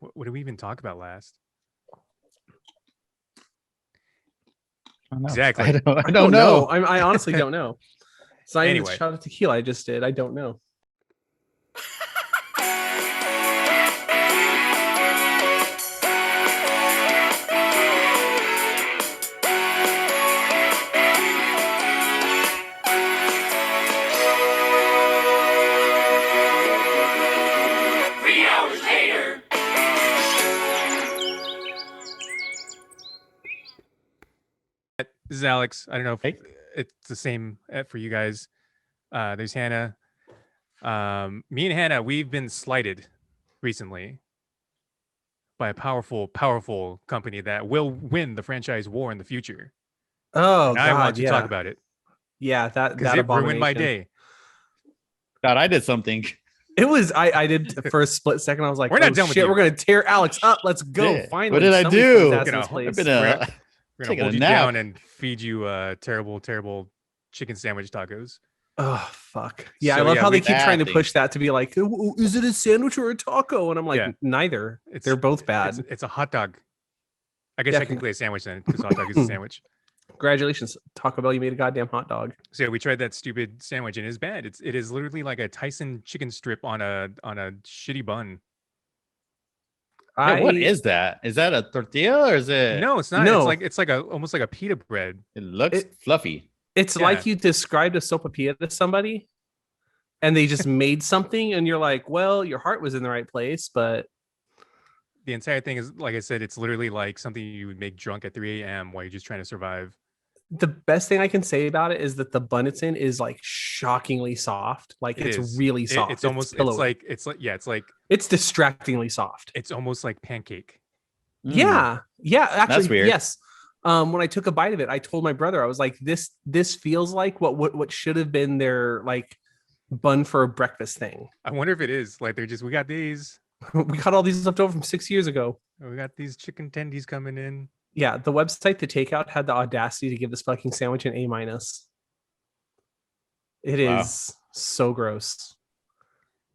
What did we even talk about last? Exactly. I don't know. I honestly don't know. It's not even Anyway. a shot of tequila I just did. I don't know. This is Alex. I don't know if Hey. it's the same for you guys. There's Hannah. Me and Hannah, we've been slighted recently by a powerful company that will win the franchise war in the future. Oh, and God, I want to yeah. talk about it Yeah, that because it ruined my abomination. day. God, I did something. It was I did for a split second. I was like, We're not oh, done with shit, you. we're gonna tear Alex up. Let's go. Yeah. Finally, What did I somebody do? put his ass You in his know, place. I've been We're gonna taking hold a you nap. down and feed you terrible chicken sandwich tacos. Oh fuck. Yeah, So, I love yeah, how they we- keep trying to Bad push that to be like, "Oh, is it a sandwich or a taco?" And I'm like, Yeah. neither. They're both bad. It's a hot dog. I guess Yeah, technically a sandwich then, because hot dog is a sandwich. Congratulations, Taco Bell, you made a goddamn hot dog. So we tried that stupid sandwich and it's bad. It is literally like a Tyson chicken strip on a shitty bun. Yeah, what is that? Is that a tortilla or is it? No, it's not. No. It's like almost like a pita bread. It looks fluffy. It's Yeah. like you described a sopapilla to somebody and they just made something and you're like, well, your heart was in the right place, but The entire thing is, like I said, it's literally like something you would make drunk at 3 a.m. while you're just trying to survive. the best thing I can say about it is that the bun it's in is like shockingly soft. Like It it's is. really soft. It's almost pillowy. it's distractingly soft. it's almost like pancake. Mm. Yeah. Actually, That's weird. yes. When I took a bite of it, I told my brother, I was like, this feels like what should have been their like bun for a breakfast thing. I wonder if it is like they're just we got these. We got all these left over from 6 years ago. We got these chicken tendies coming in. Yeah, the website, The Takeout, had the audacity to give this fucking sandwich an A-. It is so gross.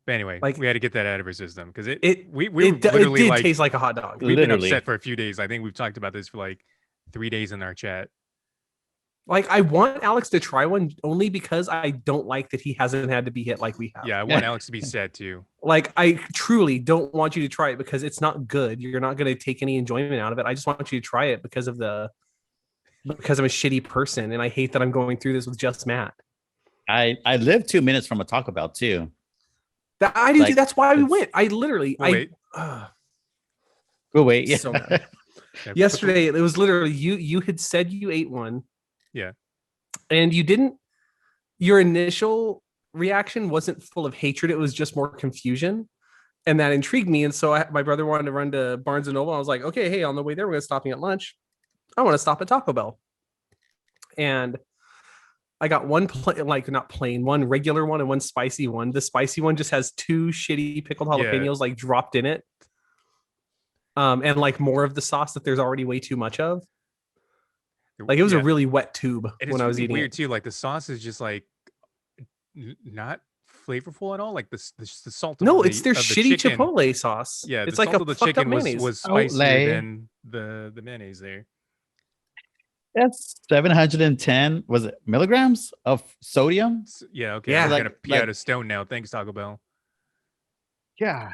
But anyway, Like- we had to get that out of our system because we It literally did like taste like a hot dog. we've been Literally. upset for a few days. I think we've talked about this for like 3 days in our chat. Like, I want Alex to try one only because I don't like that he hasn't had to be hit like we have. Yeah, I want Alex to be sad too. Like, I truly don't want you to try it because it's not good. You're not going to take any enjoyment out of it. I just want you to try it because I'm a shitty person and I hate that I'm going through this with just Matt. I live 2 minutes from a Taco Bell too. That I do Like, too. That's why we it's- went. I literally, Well, wait. Go wait. Yeah. So mad. Yesterday, it was literally you had said you ate one. Yeah. And you didn't, your initial reaction wasn't full of hatred. It was just more confusion. And that intrigued me. And so my brother wanted to run to Barnes & Noble. I was like, okay, hey, on the way there, we're going to stop at lunch. I want to stop at Taco Bell. And I got one, one regular one and one spicy one. The spicy one just has 2 shitty pickled jalapenos like dropped in it. And like more of the sauce that there's already way too much of. Like it was a really wet tube when I was eating weird it. too. Like the sauce is just like not flavorful at all. Like the salt. No, of it's their the shitty chicken. Chipotle sauce. Yeah, it's the like salt a of the fucked up chicken mayonnaise. was spicier Outlay. than the mayonnaise there. That's 710. Was it milligrams of sodium? Yeah, okay. Yeah, I'm like- gonna pee like- out a stone now. Thanks, Taco Bell. Yeah.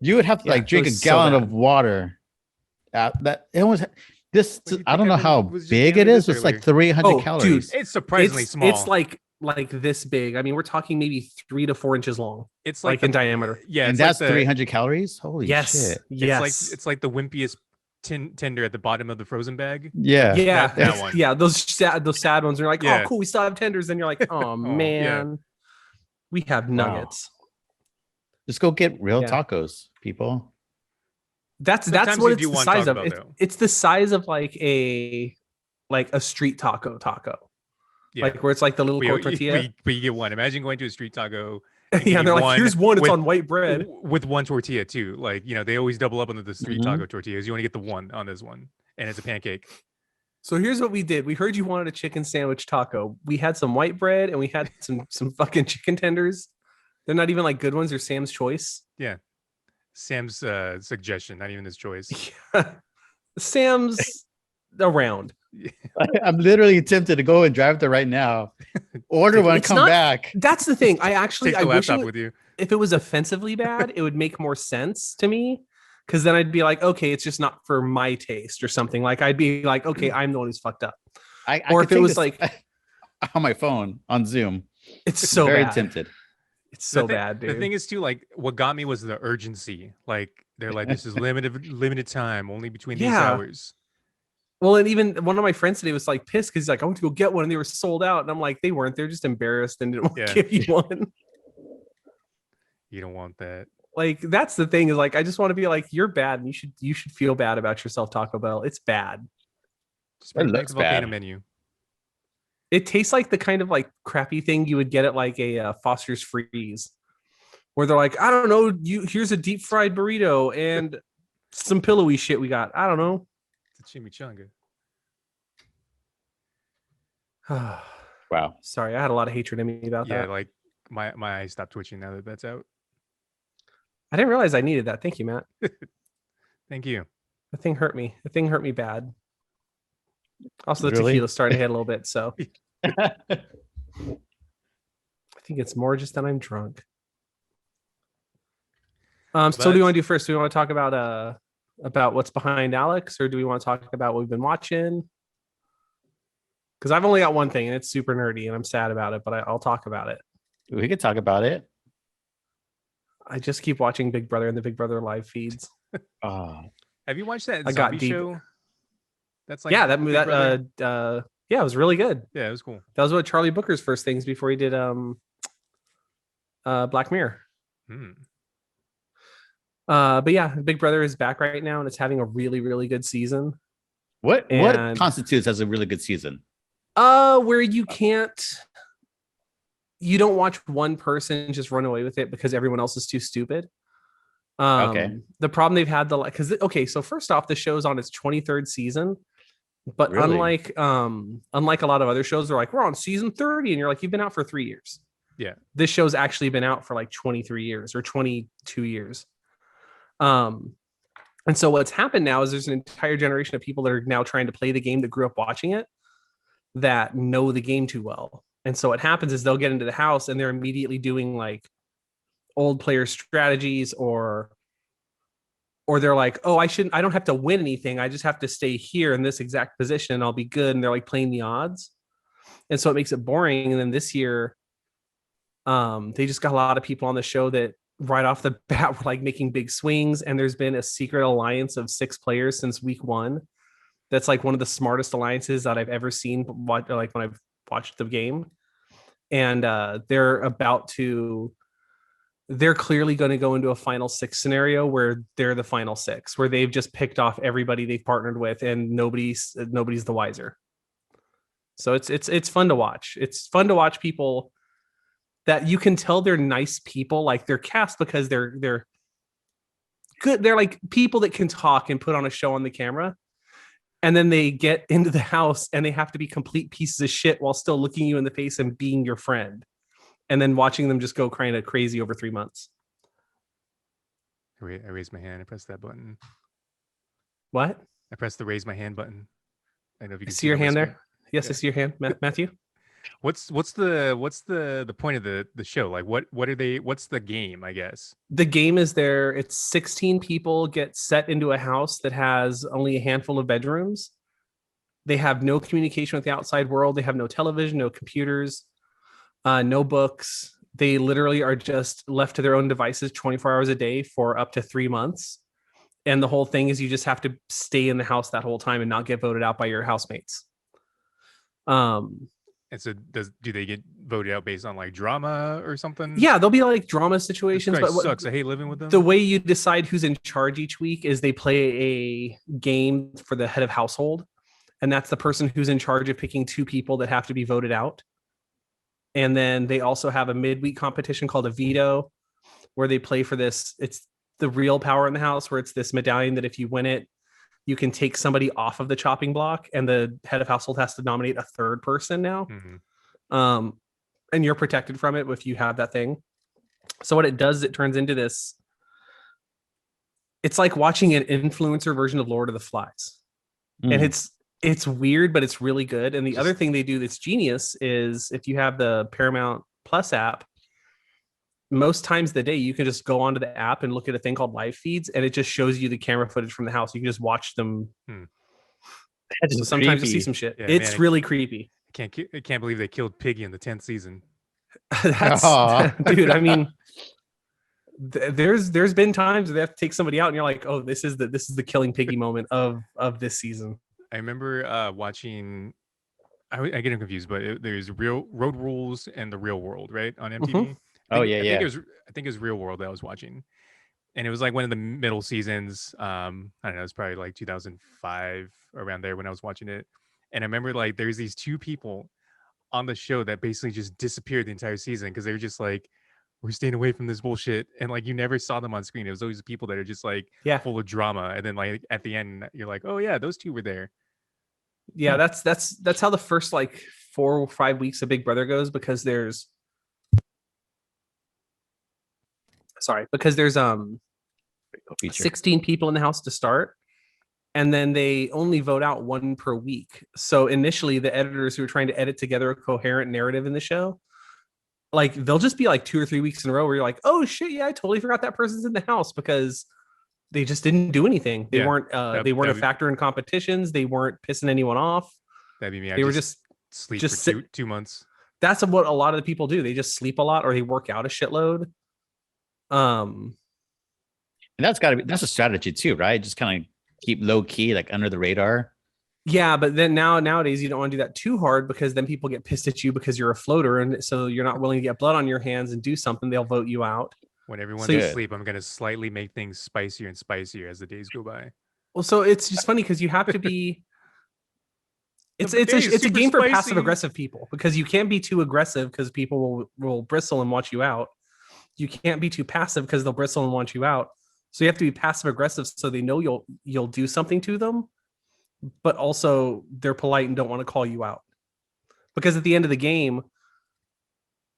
You would have to Yeah, like drink it a was so gallon bad. of water. That it was this. What do you I think don't know I how was just big eating it this is. It's earlier? like 300 Oh, calories. dude. It's surprisingly small. It's like this big. I mean, we're talking maybe 3 to 4 inches long, it's like in diameter. Yeah, and it's that's like the, 300 calories. Holy Yes, shit! yes, It's like the wimpiest tender at the bottom of the frozen bag. Yeah. yeah, that it's- one. yeah. Those sad ones. You're like, Yeah. oh, cool, we still have tenders. And you're like, oh man, we have nuggets. Just go get real Yeah. tacos, people. That's Sometimes what you it's do the want size Taco of. Bell, though. It's the size of like a street taco. Yeah. Like where it's like the little cold tortilla. But you get one. Imagine going to a street taco. Yeah, and they're like, here's one. It's with- on white bread. with one tortilla too. Like, you know, they always double up on the street Mhm. taco tortillas. You want to get the one on this one, and it's a pancake. So here's what we did. We heard you wanted a chicken sandwich taco. We had some white bread and we had some fucking chicken tenders. They're not even like good ones. They're Sam's Choice. Sam's suggestion, not even his choice. Sam's around. I'm literally tempted to go and drive there right now. Order one, It's come not- back. That's the thing. I Take the wish laptop it, with you. if it was offensively bad, it would make more sense to me. Because then I'd be like, okay, it's just not for my taste or something. Like I'd be like, okay, I'm the one who's fucked up. I Or could if it take was this like, on my phone on Zoom. it's so Very bad. tempted. It's so The thi- bad, dude. The thing is too, like, what got me was the urgency. Like, they're like, this is limited time, only between these Yeah. hours. Well, and even one of my friends today was like pissed because he's like, I went to go get one and they were sold out. And I'm like, they weren't. They're just embarrassed and didn't want Yeah. to give you one. You don't want that. Like, that's the thing is like, I just want to be like, you're bad and you should feel bad about yourself, Taco Bell. It's bad. Just bring back looks the volcano bad. menu. It tastes like the kind of like crappy thing you would get at like a Foster's Freeze, where they're like, I don't know, here's a deep fried burrito and some pillowy shit we got. I don't know. It's a chimichanga. Wow. Sorry, I had a lot of hatred in me about Yeah, that. like my eyes stopped twitching now that that's out. I didn't realize I needed that. Thank you, Matt. Thank you. The thing hurt me. The thing hurt me bad. Also, the Really? tequila started to hit a little bit, so Well, I think it's more just that I'm drunk. So what do you want to do first? Do we want to talk about what's behind Alex, or do we want to talk about what we've been watching? Because I've only got one thing, and it's super nerdy, and I'm sad about it, but I'll talk about it. we could talk about it. I just keep watching Big Brother and the Big Brother live feeds. Oh, Have you watched that I got zombie deep. show? That's like Yeah, that Big Brother? yeah, it was really good. Yeah, it was cool. That was one of Charlie Booker's first things before he did Black Mirror. Hmm. But yeah, Big Brother is back right now, and it's having a really, really good season. what And- constitutes as a really good season? Where you don't watch one person just run away with it because everyone else is too stupid. Okay. The problem they've had so first off, the show's on its 23rd season, but Really? unlike a lot of other shows, they're like, we're on season 30, and you're like, you've been out for 3 years. Yeah. This show's actually been out for like 23 years or 22 years. And so what's happened now is there's an entire generation of people that are now trying to play the game that grew up watching it, that know the game too well. And so what happens is they'll get into the house and they're immediately doing like old player strategies, or they're like, oh, I don't have to win anything. I just have to stay here in this exact position and I'll be good. And they're like playing the odds. And so it makes it boring. And then this year, they just got a lot of people on the show that right off the bat were like making big swings. And there's been a secret alliance of 6 players since week 1. That's like one of the smartest alliances that I've ever seen, like when I've watched the game. And they're clearly going to go into a final 6 scenario where they're the final 6, where they've just picked off everybody they've partnered with and nobody's the wiser. So it's fun to watch. It's fun to watch people that you can tell they're nice people, like they're cast because they're good. They're like people that can talk and put on a show on the camera. And then they get into the house and they have to be complete pieces of shit while still looking you in the face and being your friend. And then watching them just go kind of crazy over 3 months. I raised my hand. I pressed that button. What? I pressed the raise my hand button. I know if you I can see your on my hand screen. there. Yes, I see your hand, Matthew. What's the point of the show? Like what's the game, I guess? The game is there. It's 16 people get set into a house that has only a handful of bedrooms. They have no communication with the outside world. They have no television, no computers, no books. They literally are just left to their own devices 24 hours a day for up to 3 months. And the whole thing is you just have to stay in the house that whole time and not get voted out by your housemates. And so do they get voted out based on like drama or something? Yeah, there'll be like drama This situations, guy but sucks. I hate living with them. the way you decide who's in charge each week is they play a game for the head of household, and that's the person who's in charge of picking 2 people that have to be voted out. And then they also have a midweek competition called a veto, where they play for this. It's the real power in the house, where it's this medallion that if you win it, you can take somebody off of the chopping block, and the head of household has to nominate a 3rd person now. Mhm. And you're protected from it if you have that thing. So what it does, it turns into this it's like watching an influencer version of Lord of the Flies. And it's weird, but it's really good. And the other thing they do that's genius is if you have the Paramount Plus app, most times of the day you can just go onto the app and look at a thing called live feeds, and it just shows you the camera footage from the house. You can just watch them. So sometimes you see some shit. Yeah, it's man, really creepy. I can't believe they killed Piggy in the 10th season. That's dude. I mean, there's been times where they have to take somebody out, and you're like, oh, this is the killing Piggy moment of this season. I remember watching. I get them confused, but there's Real Road Rules and The Real World, right, on MTV. Mm-hmm. I think it was Real World that I was watching, and it was like one of the middle seasons. I don't know, it's probably like 2005 around there when I was watching it, and I remember like there's these two people on the show that basically just disappeared the entire season because they were just like, we're staying away from this bullshit, and like you never saw them on screen. It was always the people that are just like full of drama, and then like at the end you're like, oh yeah, those two were there. Yeah, that's how the first like 4 or 5 weeks of Big Brother goes, because there's 16 people in the house to start, and then they only vote out 1 per week. So initially the editors who are trying to edit together a coherent narrative in the show, like they'll just be like 2 or 3 weeks in a row where you're like, oh shit, yeah, I totally forgot that person's in the house, because they just didn't do anything. They weren't a factor in competitions. They weren't pissing anyone off. That'd be me. They were just sleep for 2 months. That's what a lot of the people do. They just sleep a lot, or they work out a shitload. And that's a strategy too, right? Just kind of keep low key, like under the radar. Yeah, but then nowadays you don't want to do that too hard, because then people get pissed at you because you're a floater, and so you're not willing to get blood on your hands and do something. They'll vote you out. When everyone's asleep, I'm going to slightly make things spicier and spicier as the days go by. Well, so it's just funny because you have to be. It's a game for passive aggressive people, because you can't be too aggressive because people will bristle and watch you out. You can't be too passive because they'll bristle and want you out. So you have to be passive aggressive so they know you'll do something to them, but also they're polite and don't want to call you out. Because at the end of the game,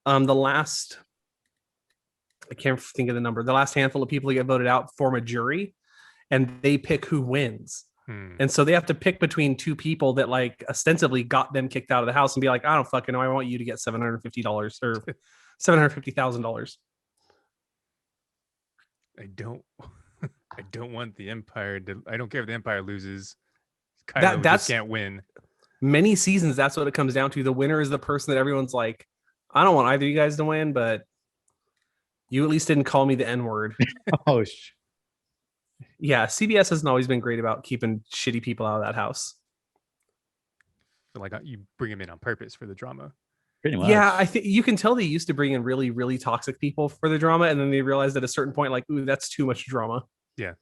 I can't think of the number. The last handful of people who get voted out form a jury, and they pick who wins. And so they have to pick between 2 people that like ostensibly got them kicked out of the house and be like, I don't fucking know. I want you to get $750 or $750,000. I don't want the Empire to. I don't care if the Empire loses. Kylo just can't win. Many seasons, that's what it comes down to. The winner is the person that everyone's like, I don't want either of you guys to win, but you at least didn't call me the N-word. Oh, yeah, CBS hasn't always been great about keeping shitty people out of that house. Like you bring them in on purpose for the drama. Pretty much. Yeah, I think you can tell they used to bring in really, really toxic people for the drama, and then they realized at a certain point, like, ooh, that's too much drama. Yeah.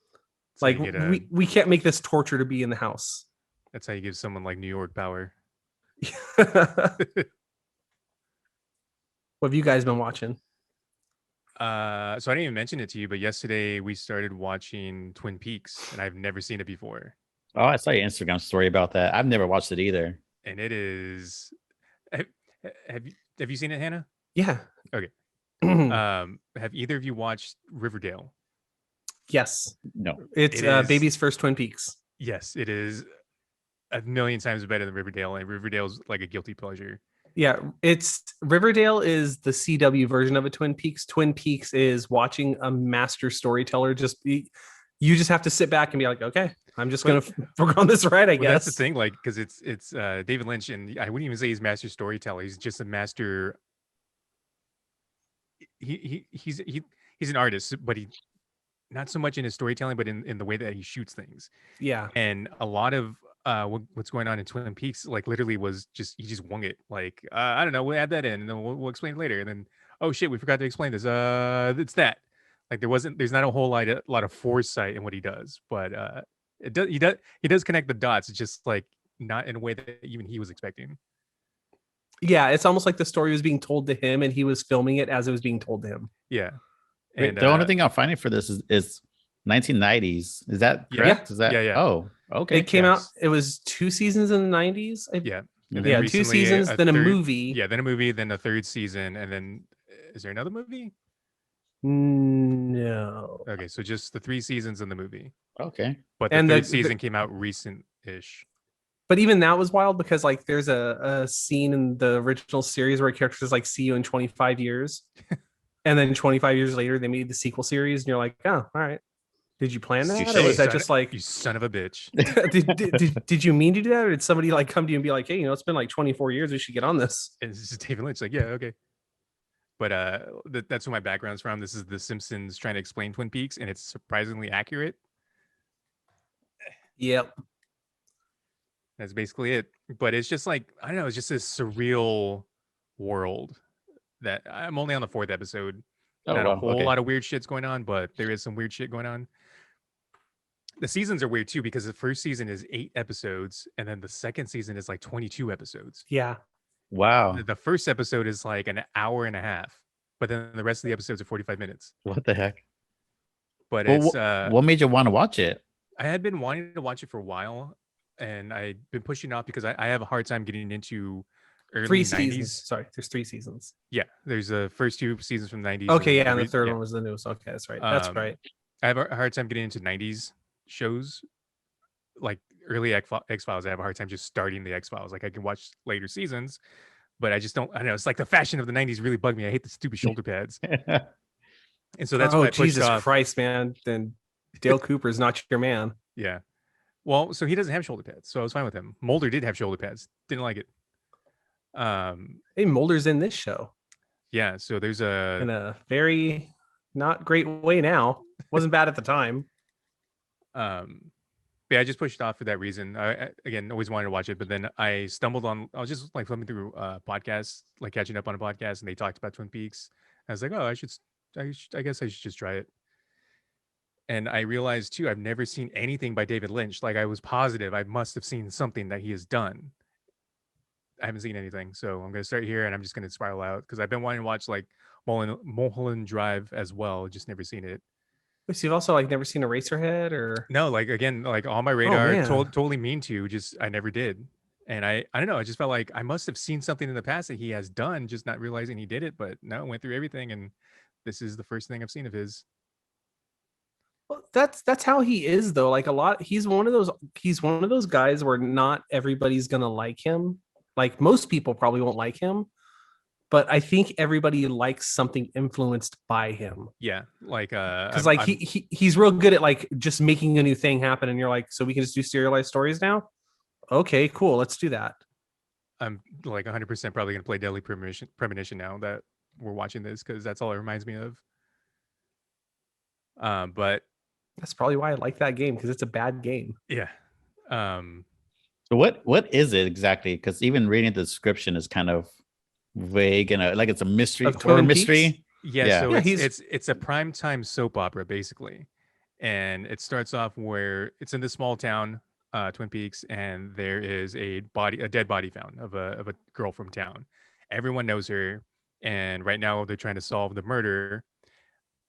Like we can't make this torture to be in the house. That's how you give someone like New York power. What have you guys been watching? So I didn't even mention it to you, but yesterday we started watching Twin Peaks, and I've never seen it before. Oh, I saw your Instagram story about that. I've never watched it either. And it is. Have you seen it, Hannah? Yeah. Okay. Have either of you watched Riverdale? Yes. No. It's baby's first Twin Peaks. Yes, it is a million times better than Riverdale, and Riverdale's like a guilty pleasure. Yeah, it's Riverdale is the CW version of a Twin Peaks. Twin Peaks is watching a master storyteller. You just have to sit back and be like, okay, I'm just gonna work on this right, I guess. That's the thing, like, because it's David Lynch, and I wouldn't even say he's master storyteller. He's just a master. He's an artist, but he not so much in his storytelling, but in the way that he shoots things. Yeah, and a lot of what's going on in Twin Peaks, like literally was just he just wung it. Like I don't know, we'll add that in, and then we'll explain it later. And then oh shit, we forgot to explain this. It's that. Like there's not a whole lot of foresight in what he does, but he does connect the dots. It's just like not in a way that even he was expecting. Yeah, it's almost like the story was being told to him, and he was filming it as it was being told to him. Yeah. And the only thing I'm finding for this is 1990s. Is that correct? Yeah. Is that? Yeah. Oh, okay. It came out. It was 2 seasons in the 90s. Yeah. Yeah, 2 seasons, then a movie. Yeah, then a movie, then a 3rd season, and then is there another movie? No. Okay, so just the 3 seasons in the movie, Okay. but the And third season came out recent-ish. but even that was wild because like there's a scene in the original series where characters like see you in 25 years. And then 25 years later, they made the sequel series, and you're like, oh, all right. Did you plan that? Touche. Or was that Son- just like you son of a bitch. did you mean to do that? Or did somebody like come to you and be like, hey, it's been like 24 years, we should get on this? And it's just David Lynch, like, yeah, okay. But that's where my background's from. This is The Simpsons trying to explain Twin Peaks, and it's surprisingly accurate. Yep. That's basically it. But it's just like, I don't know, it's just this surreal world that I'm only on the 4th episode. Oh, Not a wow. whole Okay. lot of weird shit's going on, but there is some weird shit going on. The seasons are weird too because the first season is 8 episodes, and then the second season is like 22 episodes. Yeah. Wow. The first episode is like an hour and a half, but then the rest of the episodes are 45 minutes. What the heck? But Well, it's what made you want to watch it? I had been wanting to watch it for a while, and I'd been pushing it off because I have a hard time getting into early 3 90s. seasons. Sorry, there's 3 seasons. Yeah, there's the first 2 seasons from the 90s. Okay, yeah, and the third yeah. one was the newest. Okay, that's right. That's right. I have a hard time getting into 90s shows, like early X-Files. I have a hard time just starting the X-Files. Like I can watch later seasons, but I just don't. I don't know. It's like the fashion of the 90s really bugged me. I hate the stupid shoulder pads. And so that's why I pushed Jesus off. Christ, man. Then Dale Cooper's not your man. Yeah. Well, so he doesn't have shoulder pads, so I was fine with him. Mulder did have shoulder pads. Didn't like it. Hey, Mulder's in this show Yeah, so there's in a a very not great way now. Wasn't bad at the time. but yeah, I just pushed it off for that reason. Again, always wanted to watch it, but then I stumbled on. I was just like flipping through podcasts, like catching up on a podcast, and they talked about Twin Peaks. I was like, oh, I guess I should just try it. And I realized too, I've never seen anything by David Lynch. Like I was positive I must have seen something that he has done. I haven't seen anything, so I'm gonna start here, and I'm just gonna spiral out because I've been wanting to watch like Mulholland Drive as well, just never seen it. So you've also like never seen Eraserhead or No, like again, like on my radar, man. totally mean to, just I never did. And I don't know, I just felt like I must have seen something in the past that he has done, just not realizing he did it. But no, went through everything, and this is the first thing I've seen of his. Well, that's how he is though. Like a lot, he's one of those guys where not everybody's gonna like him. Like most people probably won't like him, but I think everybody likes something influenced by him. Yeah, like Because like he's real good at like just making a new thing happen, and you're like, so we can just do serialized stories now. Okay, cool, let's do that. I'm like 100% probably gonna play Deadly Premonition now that we're watching this because that's all it reminds me of. But that's probably why I like that game because it's a bad game. Yeah. So what is it exactly? Because even reading the description is kind of vague and like it's a mystery or mystery. Yeah, so it's a primetime soap opera basically, and it starts off where it's in this small town, Twin Peaks, and there is a dead body found of a girl from town. Everyone knows her, and right now they're trying to solve the murder,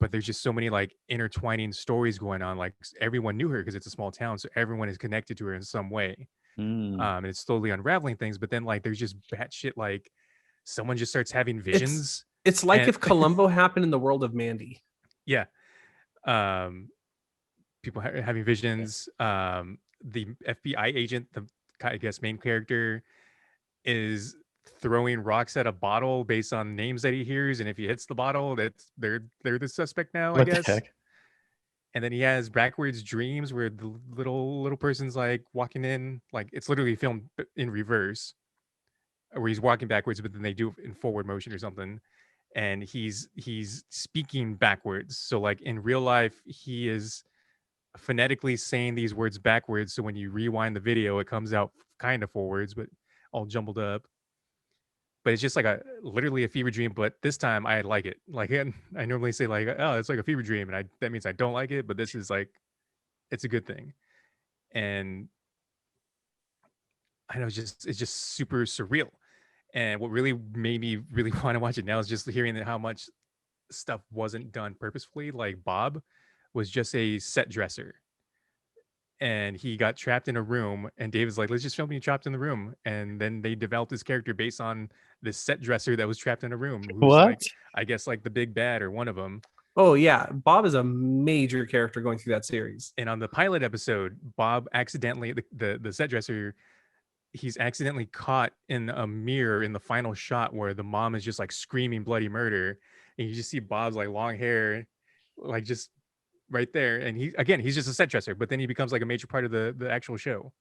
but there's just so many like intertwining stories going on. Like everyone knew her because it's a small town, so everyone is connected to her in some way. And it's slowly unraveling things, but then like there's just batshit like someone just starts having visions. It's like if Columbo happened in the world of Mandy. Yeah. People having visions. The FBI agent, the I guess main character, is throwing rocks at a bottle based on names that he hears, and if he hits the bottle, they're the suspect now. What I guess. The heck? And then he has backwards dreams where the little person's like walking in, like it's literally filmed in reverse, where he's walking backwards, but then they do it in forward motion or something. And he's speaking backwards. So like in real life, he is phonetically saying these words backwards. So when you rewind the video, it comes out kind of forwards, but all jumbled up. But it's just like literally a fever dream. But this time I like it. Like I normally say like, oh, it's like a fever dream, and that means I don't like it. But this is like, it's a good thing. And I know it's just super surreal. And what really made me really want to watch it now is just hearing how much stuff wasn't done purposefully. Like Bob was just a set dresser, and he got trapped in a room, and David's like, let's just film you trapped in the room. And then they developed his character based on this set dresser that was trapped in a room. Who's What? Like, I guess like the big bad or one of them. Oh yeah, Bob is a major character going through that series. And on the pilot episode, Bob accidentally the set dresser, he's accidentally caught in a mirror in the final shot where the mom is just like screaming bloody murder, and you just see Bob's like long hair, like just right there. And he's just a set dresser, but then he becomes like a major part of the actual show.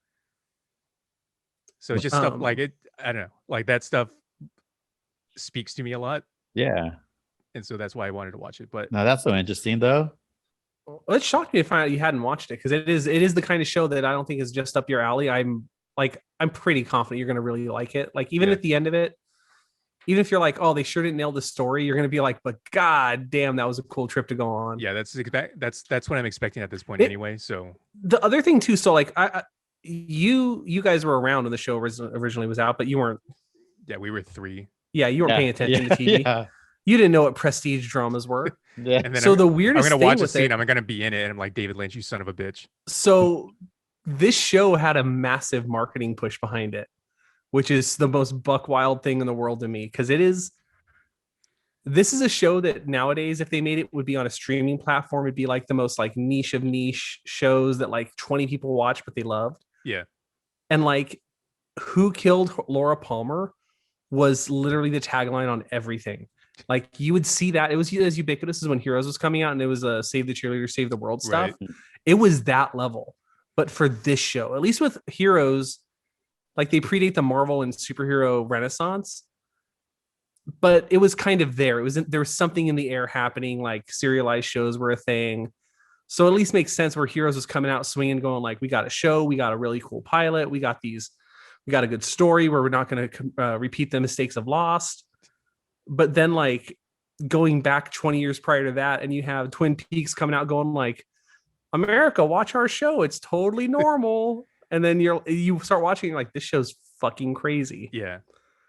So it's just stuff like it. I don't know, like that stuff speaks to me a lot, Yeah. and so that's why I wanted to watch it. But No, that's so interesting though. Well, it shocked me to find out you hadn't watched it because it is the kind of show that I don't think is just up your alley. I'm pretty confident you're gonna really like it. Like even Yeah. at the end of it, even if you're like, oh, they sure didn't nail the story, you're gonna be like, but god damn, that was a cool trip to go on. yeah, that's what I'm expecting at this point anyway. So The other thing too, so like you guys were around when the show originally was out, but you weren't. yeah, we were 3. Yeah, you weren't paying attention to TV. Yeah. You didn't know what prestige dramas were. Yeah. And then So the I'm weirdest gonna thing watch a with scene. it, I'm gonna be in it, and I'm like, David Lynch, you son of a bitch. so this show had a massive marketing push behind it, which is the most buck wild thing in the world to me because this is a show that nowadays, if they made it, would be on a streaming platform. It'd be like the most like niche of niche shows that like 20 people watch, but they loved. Yeah. And like, Who Killed Laura Palmer was literally the tagline on everything. Like you would see that it was as ubiquitous as when Heroes was coming out, and it was a Save the Cheerleader, Save the World stuff. Right. It was that level. But for this show, at least with Heroes, like they predate the Marvel and superhero renaissance, but it was kind of there. There was something in the air happening. Like serialized shows were a thing, so at least makes sense where Heroes was coming out swinging, going like, we got a show, we got a really cool pilot, we got a good story where we're not going to repeat the mistakes of Lost. But then like going back 20 years prior to that, and you have Twin Peaks coming out going like, America, watch our show, it's totally normal. And then you start watching like, this show's fucking crazy. Yeah.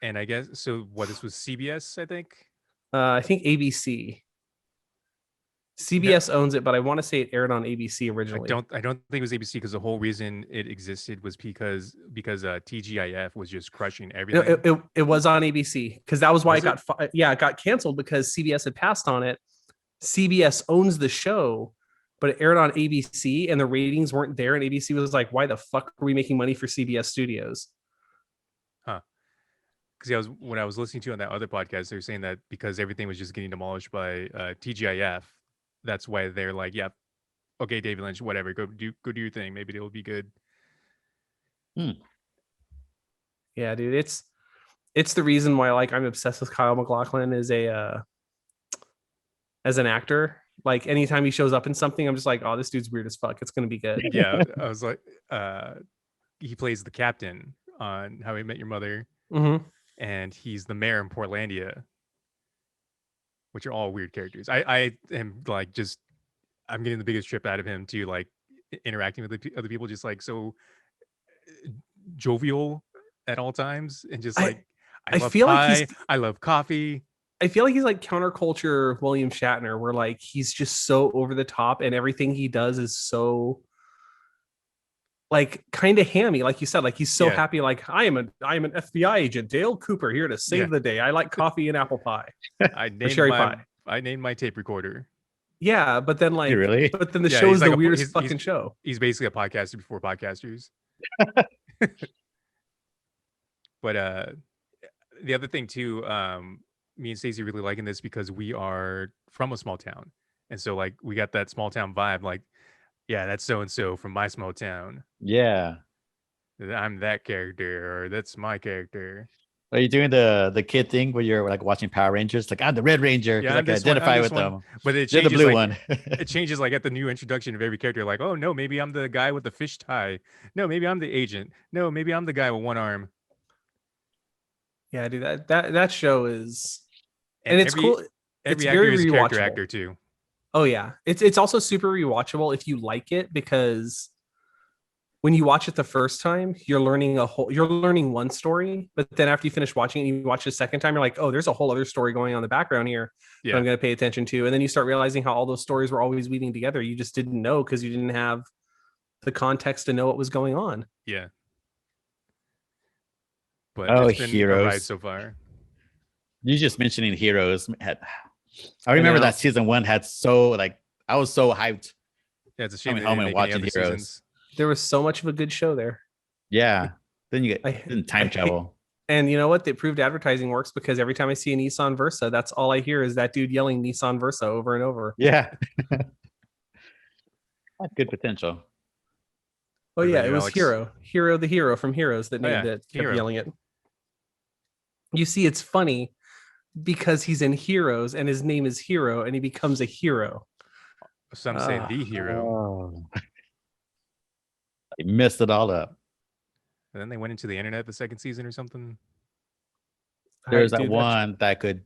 And I guess so. What, this was CBS, I think. I think ABC. CBS owns it, but I want to say it aired on ABC originally. I don't think it was ABC, because the whole reason it existed was because TGIF was just crushing everything. No, it was on ABC because that was why Was it got canceled because CBS had passed on it. CBS owns the show, but it aired on ABC and the ratings weren't there, and ABC was like, why the fuck are we making money for CBS Studios? Because when I was listening to on that other podcast, they were saying that because everything was just getting demolished by TGIF, that's why they're like, yeah, okay, David Lynch, whatever, go do your thing. Maybe it'll be good. Yeah, dude, it's the reason why like I'm obsessed with Kyle MacLachlan as an actor. Like anytime he shows up in something, I'm just like, oh, this dude's weird as fuck. It's gonna be good. Yeah, I was like, he plays the captain on How I Met Your Mother, and he's the mayor in Portlandia, which are all weird characters. I am like, I'm getting the biggest trip out of him too, like interacting with the other people, just like so jovial at all times, and just like I love feel pie, like I love coffee. I feel like he's like counterculture William Shatner, where like he's just so over the top, and everything he does is so like kind of hammy, like you said. Like he's so happy, like I am an FBI agent, Dale Cooper, here to save the day. I like coffee and apple pie. I named my tape recorder. Yeah, but then like, really? But then the show is like the weirdest fucking show. He's basically a podcaster before podcasters. But the other thing too, me and Stacey really liking this because we are from a small town, and so like we got that small town vibe. Like, yeah, that's so and so from my small town. Yeah, I'm that character, or that's my character. Are you doing the kid thing where you're like watching Power Rangers? Like, I'm the Red Ranger because I can identify with them. But it changes, the blue like, one. It changes like at the new introduction of every character. Like, oh no, maybe I'm the guy with the fish tie. No, maybe I'm the agent. No, maybe I'm the guy with one arm. Yeah, dude, that show is, and it's cool. Every actor is a character actor too. Oh yeah, it's also super rewatchable if you like it, because when you watch it the first time, you're learning one story, but then after you finish watching it, you watch it a second time, you're like, oh, there's a whole other story going on in the background here that I'm going to pay attention to. And then you start realizing how all those stories were always weaving together. You just didn't know because you didn't have the context to know what was going on. Yeah. But it's been Heroes a ride so far. You just mentioning Heroes I remember now- that season 1 had so like I was so hyped. Yeah, it's a shame Coming they home didn't and make any watching other Heroes. seasons. There was so much of a good show there. Yeah. Then you I- get then time I- travel. And you know what? They proved advertising works because every time I see a Nissan Versa, that's all I hear is that dude yelling Nissan Versa over and over. Yeah. Had good potential. Oh What yeah, about it you, was Alex? Hero the hero from Heroes that Oh, named yeah, it, kept Hero. yelling it. You see, it's funny because he's in Heroes and his name is Hero and he becomes a hero. Some say Ah. the hero. Oh. I messed it all up. And then they went into the internet the second season or something. There's that Dude, one that could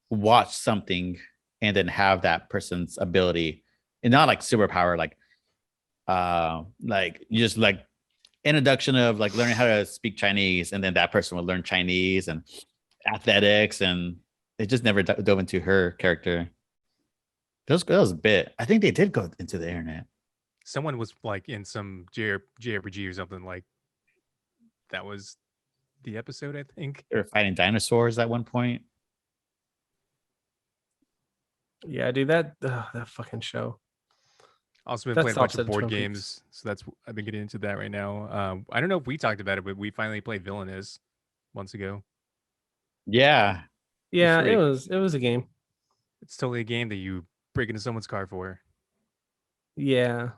watch something and then have that person's ability, and not like superpower, like you just like introduction of like learning how to speak Chinese, and then that person would learn Chinese and athletics, and it just never dove into her character. That was a bit. I think they did go into the internet. Someone was like in some JRPG or something like that was the episode, I think. They were fighting dinosaurs at one point. yeah, dude, that fucking show. Also been That playing a bunch stops of at board Twin Peaks. games, so that's I've been getting into that right now. I don't know if we talked about it, but we finally played Villainous months ago. Yeah. Yeah, pretty- it was a game. It's totally a game that you break into someone's car for. Yeah.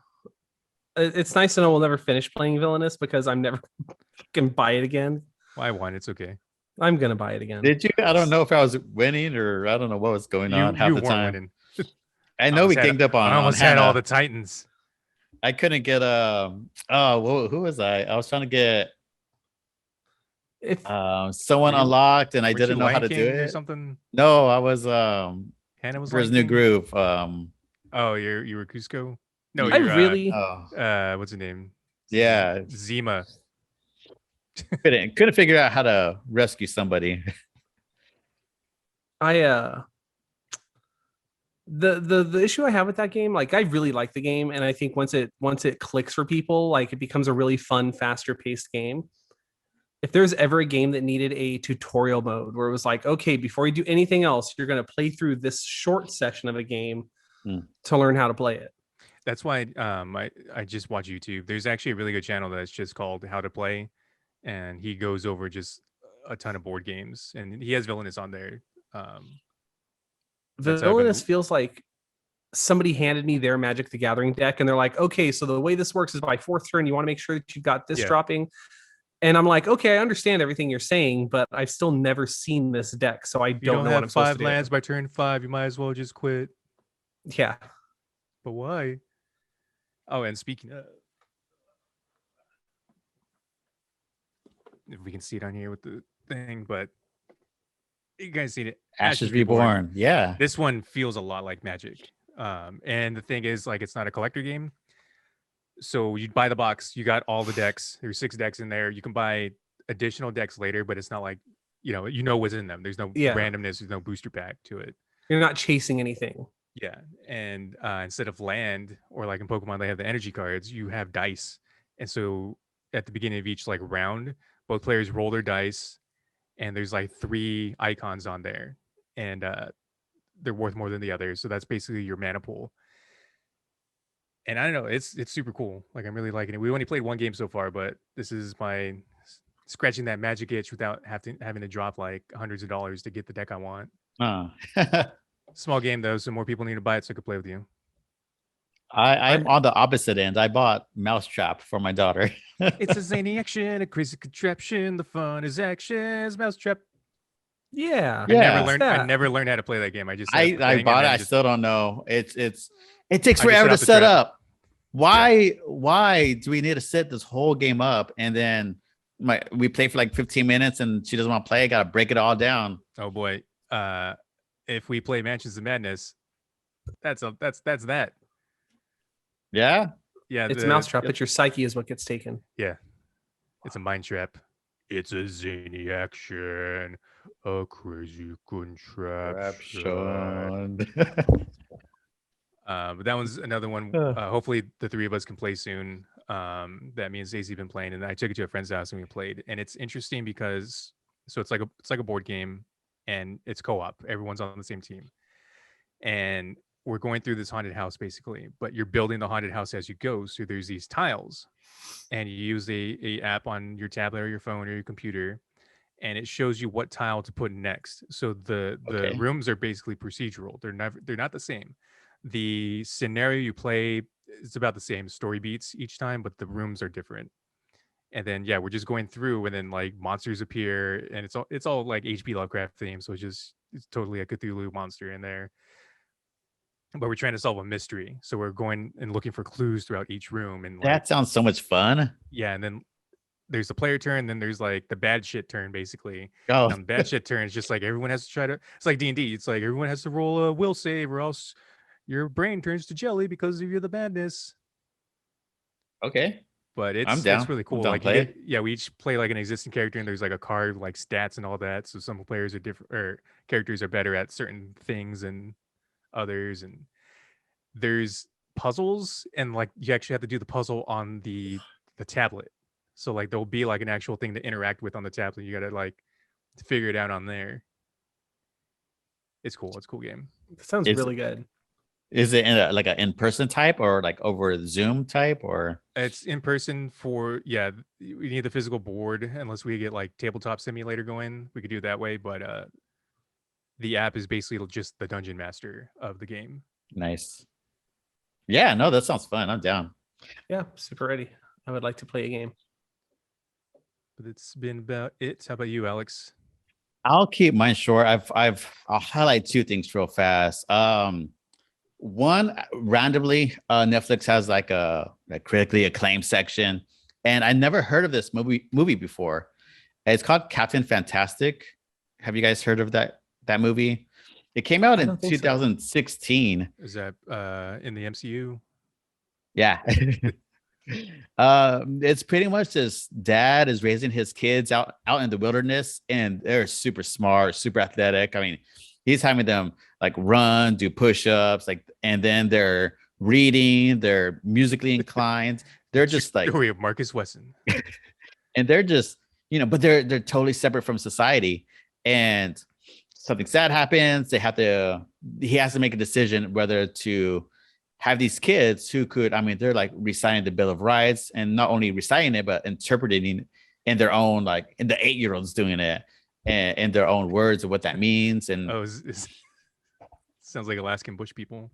It's nice to know we'll never finish playing Villainous because I'm never can buy it again. Well, I won. It's okay. I'm gonna buy it again. Did you? I don't know if I was winning or I don't know what was going on half You the weren't time. winning. I know we ganged up on. I almost on had all Hannah. the Titans. I couldn't get who was I? I was trying to get If someone Were you- unlocked and I Weren't you didn't know how Lion to do King or it. something. No, I was Hannah was for his Lion new King? group. Oh, you were Cusco. No, I you're really what's his name? Yeah. Zima. couldn't figure out how to rescue somebody. I the issue I have with that game, like I really like the game, and I think once it clicks for people, like it becomes a really fun, faster paced game. If there's ever a game that needed a tutorial mode where it was like, okay, before you do anything else, you're gonna play through this short section of a game to learn how to play it. That's why I just watch YouTube. There's actually a really good channel that's just called How to Play, and he goes over just a ton of board games, and he has Villainous on there. That's how I've been- Villainous feels like somebody handed me their Magic the Gathering deck, and they're like, okay, so the way this works is by fourth turn, you want to make sure that you've got this Yeah. dropping. And I'm like, okay, I understand everything you're saying, but I've still never seen this deck, so I If you don't know what I'm have supposed 5 to do. lands by turn 5, you might as well just quit. Yeah. But why? Oh, and speaking of, if we can see it on here with the thing, but you guys seen it. Ashes Reborn. Yeah. This one feels a lot like Magic. And the thing is, like, it's not a collector game. So you buy the box, you got all the decks. There's 6 decks in there. You can buy additional decks later, but it's not like, you know what's in them. There's no randomness, there's no booster pack to it. You're not chasing anything. Yeah. And instead of land, or like in Pokemon, they have the energy cards, you have dice. And so at the beginning of each like round, both players roll their dice, and there's like 3 icons on there. And they're worth more than the others. So that's basically your mana pool. And I don't know, it's super cool. Like, I'm really liking it. We only played 1 game so far, but this is my scratching that Magic itch without having to drop like hundreds of dollars to get the deck I want. Small game though, so more people need to buy it so I could play with you. I'm on the opposite end. I bought Mousetrap for my daughter. It's a zany action, a crazy contraption. The fun is action. Mousetrap. Yeah. I never learned how to play that game. I just I bought it. I still don't know. It takes forever to set set up the up. Why do we need to set this whole game up and then we play for like 15 minutes and she doesn't want to play? I gotta break it all down. Oh boy. If we play Mansions of Madness, that's that. Yeah. Yeah. It's Mousetrap, but your psyche is what gets taken. Yeah. It's a mind trap. It's a zany action, a crazy contraption. But that one's another one. Hopefully the 3 of us can play soon. That me and Stacey have been playing, and I took it to a friend's house and we played. And it's interesting because it's like a board game, and it's co-op. Everyone's on the same team. and we're going through this haunted house basically, but you're building the haunted house as you go. So there's these tiles, and you use a app on your tablet or your phone or your computer, and it shows you what tile to put next. So the Okay. rooms are basically procedural. They're not the same. The scenario you play is about the same story beats each time, but the rooms are different. And then yeah, we're just going through, and then like monsters appear, and it's all like HP Lovecraft themed, so it's totally a Cthulhu monster in there. But we're trying to solve a mystery, so we're going and looking for clues throughout each room, and like That sounds so much fun. yeah, and then there's the player turn, then there's like the bad shit turn basically. Oh, And on the bad shit turn, it's just like everyone has to try to. It's like D&D. It's like everyone has to roll a will save, or else your brain turns to jelly because of the badness. okay. But I'm it's down. really I'm cool. down to Like you play get it. yeah, we each play like an existing character, and there's like a card like stats and all that. So some players are different, or characters are better at certain things than others, and there's puzzles, and like you actually have to do the puzzle on the tablet. So like there'll be like an actual thing to interact with on the tablet. You gotta like figure it out on there. It's cool. It's a cool game. That sounds Is really good. is it in like an in-person type or like over Zoom type or It's in person for yeah. We need the physical board unless we get like tabletop simulator going. We could do it that way, but the app is basically just the dungeon master of the game. nice? Yeah, no, that sounds fun. I'm down. Yeah, super ready. I would like to play a game. But it's been about it. How about you, Alex? I'll keep mine short. I'll highlight two things real fast. One randomly, Netflix has like a critically acclaimed section, and I never heard of this movie before. It's called Captain Fantastic. Have you guys heard of that movie? It came out I in don't think so. 2016. Is that in the MCU? Yeah. It's pretty much this dad is raising his kids out in the wilderness, and they're super smart, super athletic. I mean, he's having them like run, do push-ups, like, and then they're reading, they're musically inclined. They're just like, Story of Marcus Wesson. and they're just, but they're totally separate from society. And something sad happens. He has to make a decision whether to have these kids who could, I mean, they're like reciting the Bill of Rights, and not only reciting it, but interpreting in their own, like in the 8-year-olds doing it and in their own words of what that means. And Oh, sounds like Alaskan bush people.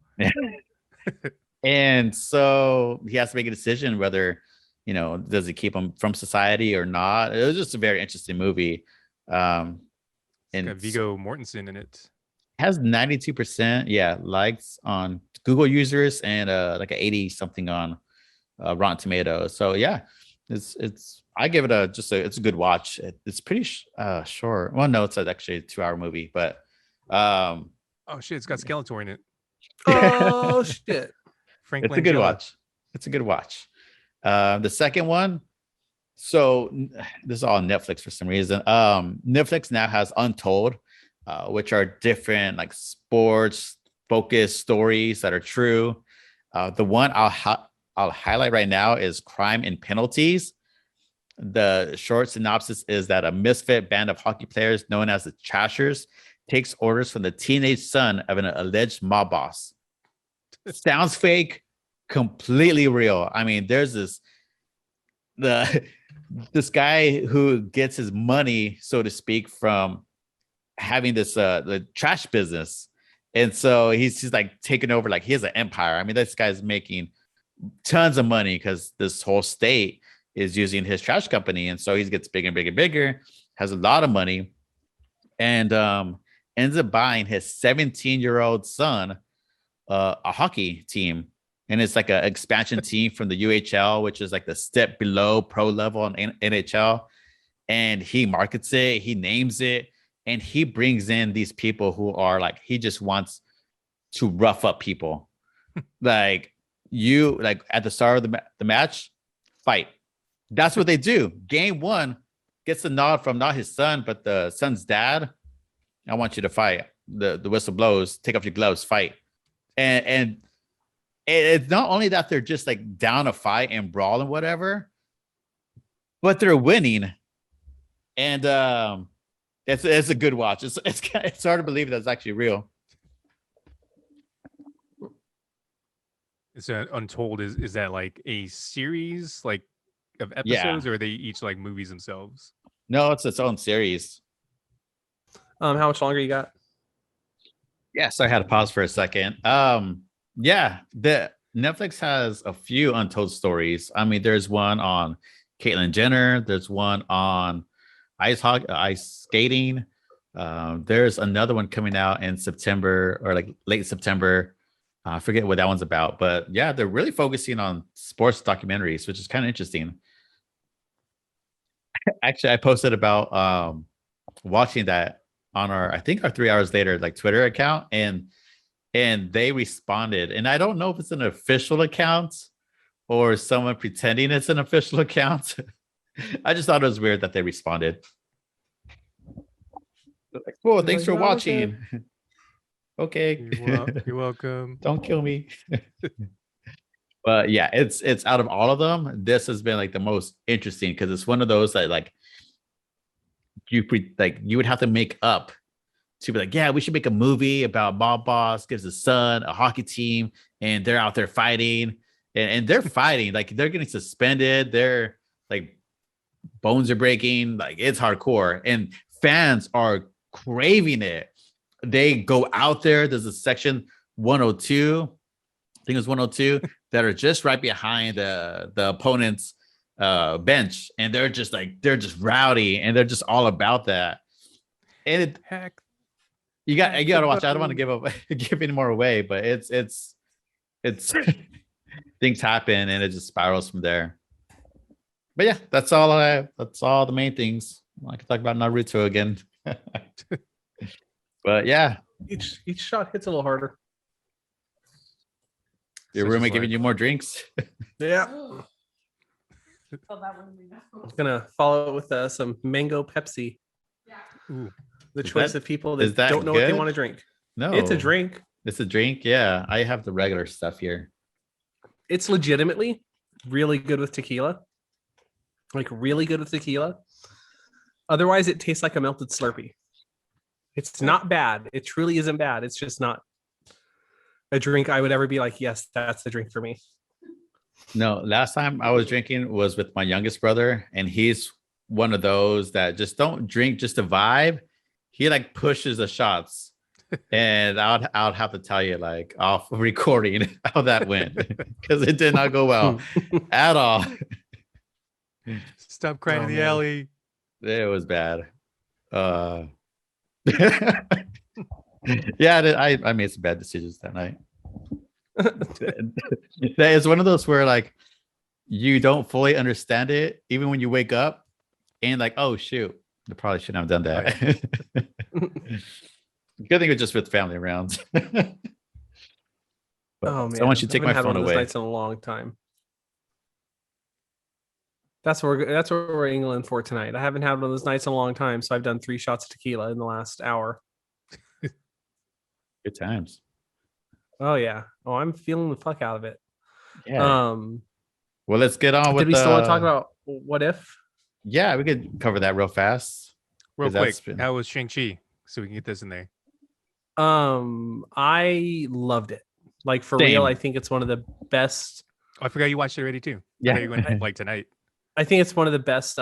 and so he has to make a decision whether, does he keep him from society or not. It was just a very interesting movie. It's And got Viggo Mortensen in it. has 92% likes on Google users, and like an 80 something on Rotten Tomatoes. So yeah, it's I give it it's a good watch. It's pretty short. Well, no, it's actually a 2-hour movie, but Oh shit, it's got Skeletor in it. Oh shit. Frank it's a good Langella. watch. It's a good watch. The second one, so this is all on Netflix for some reason. Netflix now has Untold, which are different like sports focused stories that are true. The one I'll highlight right now is Crime and Penalties. The short synopsis is that a misfit band of hockey players known as the Trashers takes orders from the teenage son of an alleged mob boss. Sounds fake, completely real. I mean, there's this guy who gets his money, so to speak, from having this the trash business, and so he's like taking over, like he has an empire. I mean, this guy's making tons of money because this whole state is using his trash company, and so he gets bigger and bigger and bigger, has a lot of money, and ends up buying his 17-year-old son a hockey team. And it's like an expansion team from the UHL, which is like the step below pro level in NHL. And he markets it, he names it, and he brings in these people who are like, he just wants to rough up people. Like at the start of the match, fight. That's what they do. Game 1 gets the nod from not his son, but the son's dad. I want you to fight. The whistle blows, take off your gloves, fight. And it's not only that they're just like down to fight and brawl and whatever, but they're winning. And it's a good watch. It's hard to believe that's actually real. So Untold is that like a series like of Yeah. episodes, or are they each like movies themselves? No, it's its own series. How much longer you got? Yeah, so I had to pause for a second. Yeah, the Netflix has a few untold stories. I mean, there's one on Caitlyn Jenner. There's one on ice skating. There's another one coming out in September or like late September. I forget what that one's about, but yeah, they're really focusing on sports documentaries, which is kind of interesting. Actually, I posted about watching that on our, I think our 3 hours later like Twitter account, and they responded, and I don't know if it's an official account or someone pretending it's an official account. I just thought it was weird that they responded. Like, cool, thanks for watching. Okay. You're welcome. Don't kill me. But yeah, it's out of all of them, this has been like the most interesting because it's one of those that like you would have to make up to be like, yeah, we should make a movie about mob boss gives his son a hockey team and they're out there fighting and they're fighting, like they're getting suspended, they're like bones are breaking, like it's hardcore and fans are craving it. They go out there, there's a section 102, I think it was 102, that are just right behind the opponent's bench, and they're just rowdy and they're just all about that. And Heck, you gotta watch. I don't want to give any more away, but it's things happen and it just spirals from there. But yeah, that's all the main things. I can talk about Naruto again. But yeah, Each shot hits a little harder. your such roommate is giving life. you more drinks. Yeah. Oh, that one we know. Gonna follow it with some mango Pepsi. Ooh, The Is choice that- of people is that that don't know what they good? want to drink. No, It's a drink. It's a drink. Yeah, I have the regular stuff here. It's legitimately really good with tequila. Like really good with tequila. Otherwise, it tastes like a melted Slurpee. It's not bad. It truly isn't bad. It's just not a drink I would ever be like, yes, that's the drink for me. No, last time I was drinking was with my youngest brother, and he's one of those that just don't drink just to vibe. He like pushes the shots, and I would have to tell you like off recording how that went because it did not go well at all. stop crying Oh, in the man. alley. It was bad. Yeah, I made some bad decisions that night. That is one of those where like you don't fully understand it even when you wake up and like, oh shoot, I probably shouldn't have done that. Good thing it was just with family around. But Oh man, someone should take I my haven't had phone one of those away. nights in a long time. That's what we're angling for tonight. I haven't had one of those nights in a long time, so I've done 3 shots of tequila in the last hour. Good times. Oh yeah. Oh, I'm feeling the fuck out of it. Yeah. Well, let's get on with Did we still want to talk about what if? Yeah, we could cover that real fast. Real 'Cause that's quick, been- how was Shang-Chi? So we can get this in there. I loved it. Like for Same. real, I think it's one of the best. Oh, I forgot you watched it already too. I Yeah. thought you were going like tonight. I think it's one of the best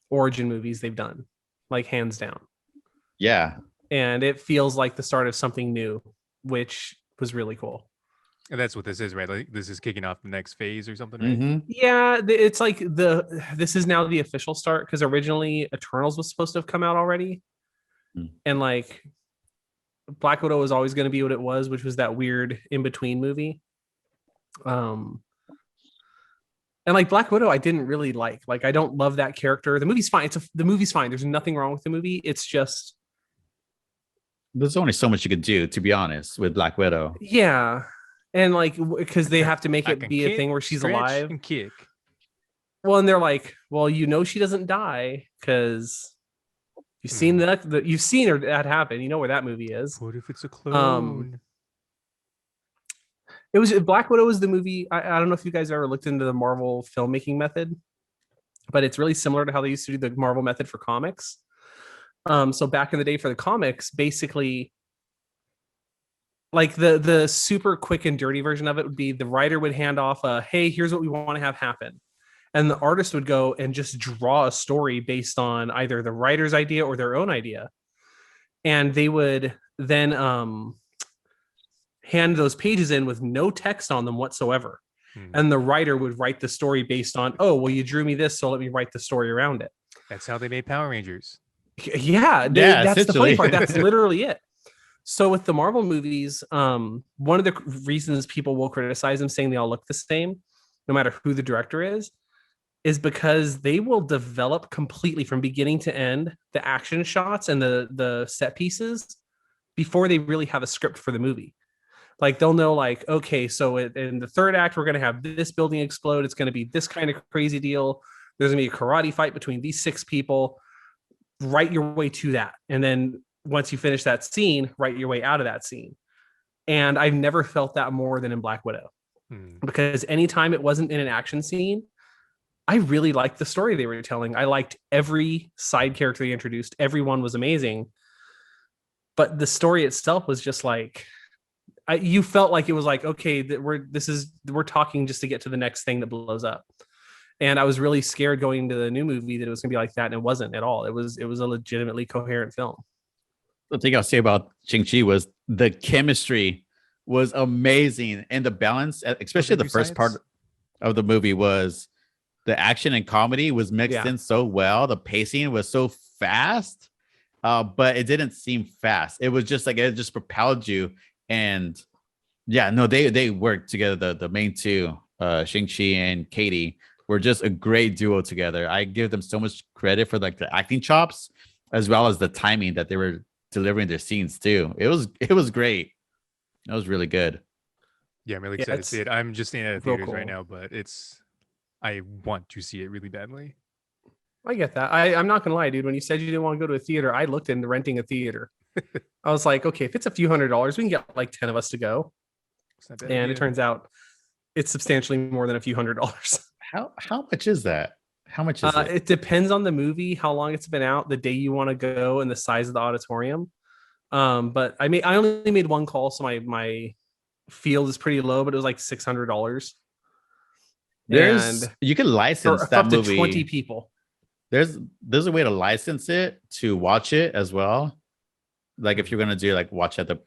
origin movies they've done, like hands down. Yeah. And it feels like the start of something new, which was really cool. And that's what this is, right? Like this is kicking off the next phase or something, right? Mhm. Yeah, it's like this is now the official start because originally Eternals was supposed to have come out already, and like Black Widow was always going to be what it was, which was that weird in between movie. And like Black Widow, I didn't really like. Like I don't love that character. The movie's fine. The movie's fine. There's nothing wrong with the movie. It's just There's only so much you could do, to be honest, with Black Widow. yeah, and like because they have to make I it can be a kick, thing where she's stretch, alive. and kick. Well, and they're like, well, you know, she doesn't die because you've seen you've seen her that happen. You know where that movie is. What if it's a clone? It was Black Widow was the movie. I don't know if you guys ever looked into the Marvel filmmaking method, but it's really similar to how they used to do the Marvel method for comics. So back in the day for the comics, basically, like the super quick and dirty version of it would be the writer would hand off hey, here's what we want to have happen. And the artist would go and just draw a story based on either the writer's idea or their own idea. And they would then hand those pages in with no text on them whatsoever. And the writer would write the story based on, oh, well, you drew me this, so let me write the story around it. That's how they made Power Rangers. Yeah, that's the funny part. That's literally it. So with the Marvel movies, one of the reasons people will criticize them saying they all look the same, no matter who the director is because they will develop completely from beginning to end the action shots and the set pieces before they really have a script for the movie. Like they'll know, like, okay, so in the third act, we're going to have this building explode. It's going to be this kind of crazy deal. There's going to be a karate fight between these 6 people. Write your way to that. And then once you finish that scene, write your way out of that scene. And I've never felt that more than in Black Widow. Because anytime it wasn't in an action scene, I really liked the story they were telling. I liked every side character they introduced. Everyone was amazing. But the story itself was just like, you felt like it was like, okay, that we're talking just to get to the next thing that blows up. And I was really scared going into the new movie that it was gonna be like that, and it wasn't at all. It was a legitimately coherent film. The thing I'll say about Shang Chi was the chemistry was amazing, and the balance, especially the first part of the movie, was the action and comedy was mixed in so well. The pacing was so fast, but it didn't seem fast. It was just like it just propelled you. And yeah, no, they worked together. The main two, Shang-Chi and Katie, were just a great duo together. I give them so much credit for like the acting chops as well as the timing that they were delivering their scenes too. It was great. It was really good. Yeah, I'm really excited to see it. I'm just staying at theaters right now, but I want to see it really badly. I get that. I'm not gonna lie, dude. When you said you didn't want to go to a theater, I looked into renting a theater. I was like, okay, if it's a few $100s, we can get like 10 of us to go. And it turns out it's substantially more than a few $100s. How much is that? How much is it? It depends on the movie, how long it's been out, the day you want to go, and the size of the auditorium. But I only made one call, so my field is pretty low, but it was like $600. You can license that movie to 20 people. There's a way to license it to watch it as well. Like if you're gonna do like watch at the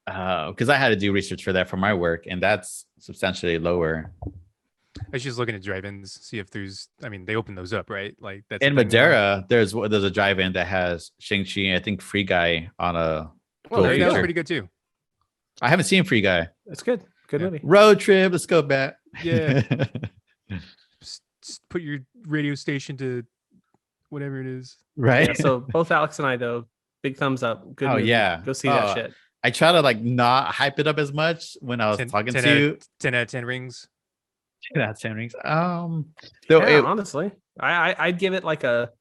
because I had to do research for that for my work, and that's substantially lower. I was just looking at drive-ins, see if there's. I mean, they open those up, right? Like that's in Madeira. There's a drive-in that has Shang-Chi and I think Free Guy on a. Oh, there you go. Pretty good too. I haven't seen Free Guy. It's good. Good movie. Road trip. Let's go back. Yeah. just put your radio station to whatever it is. Right. Yeah, so both Alex and I, though, big thumbs up. Good movie. Yeah. Go see that shit. I try to like not hype it up as much when I was talking to you. 10 out of 10 rings. 10 out of 10 rings. Honestly, I'd give it like a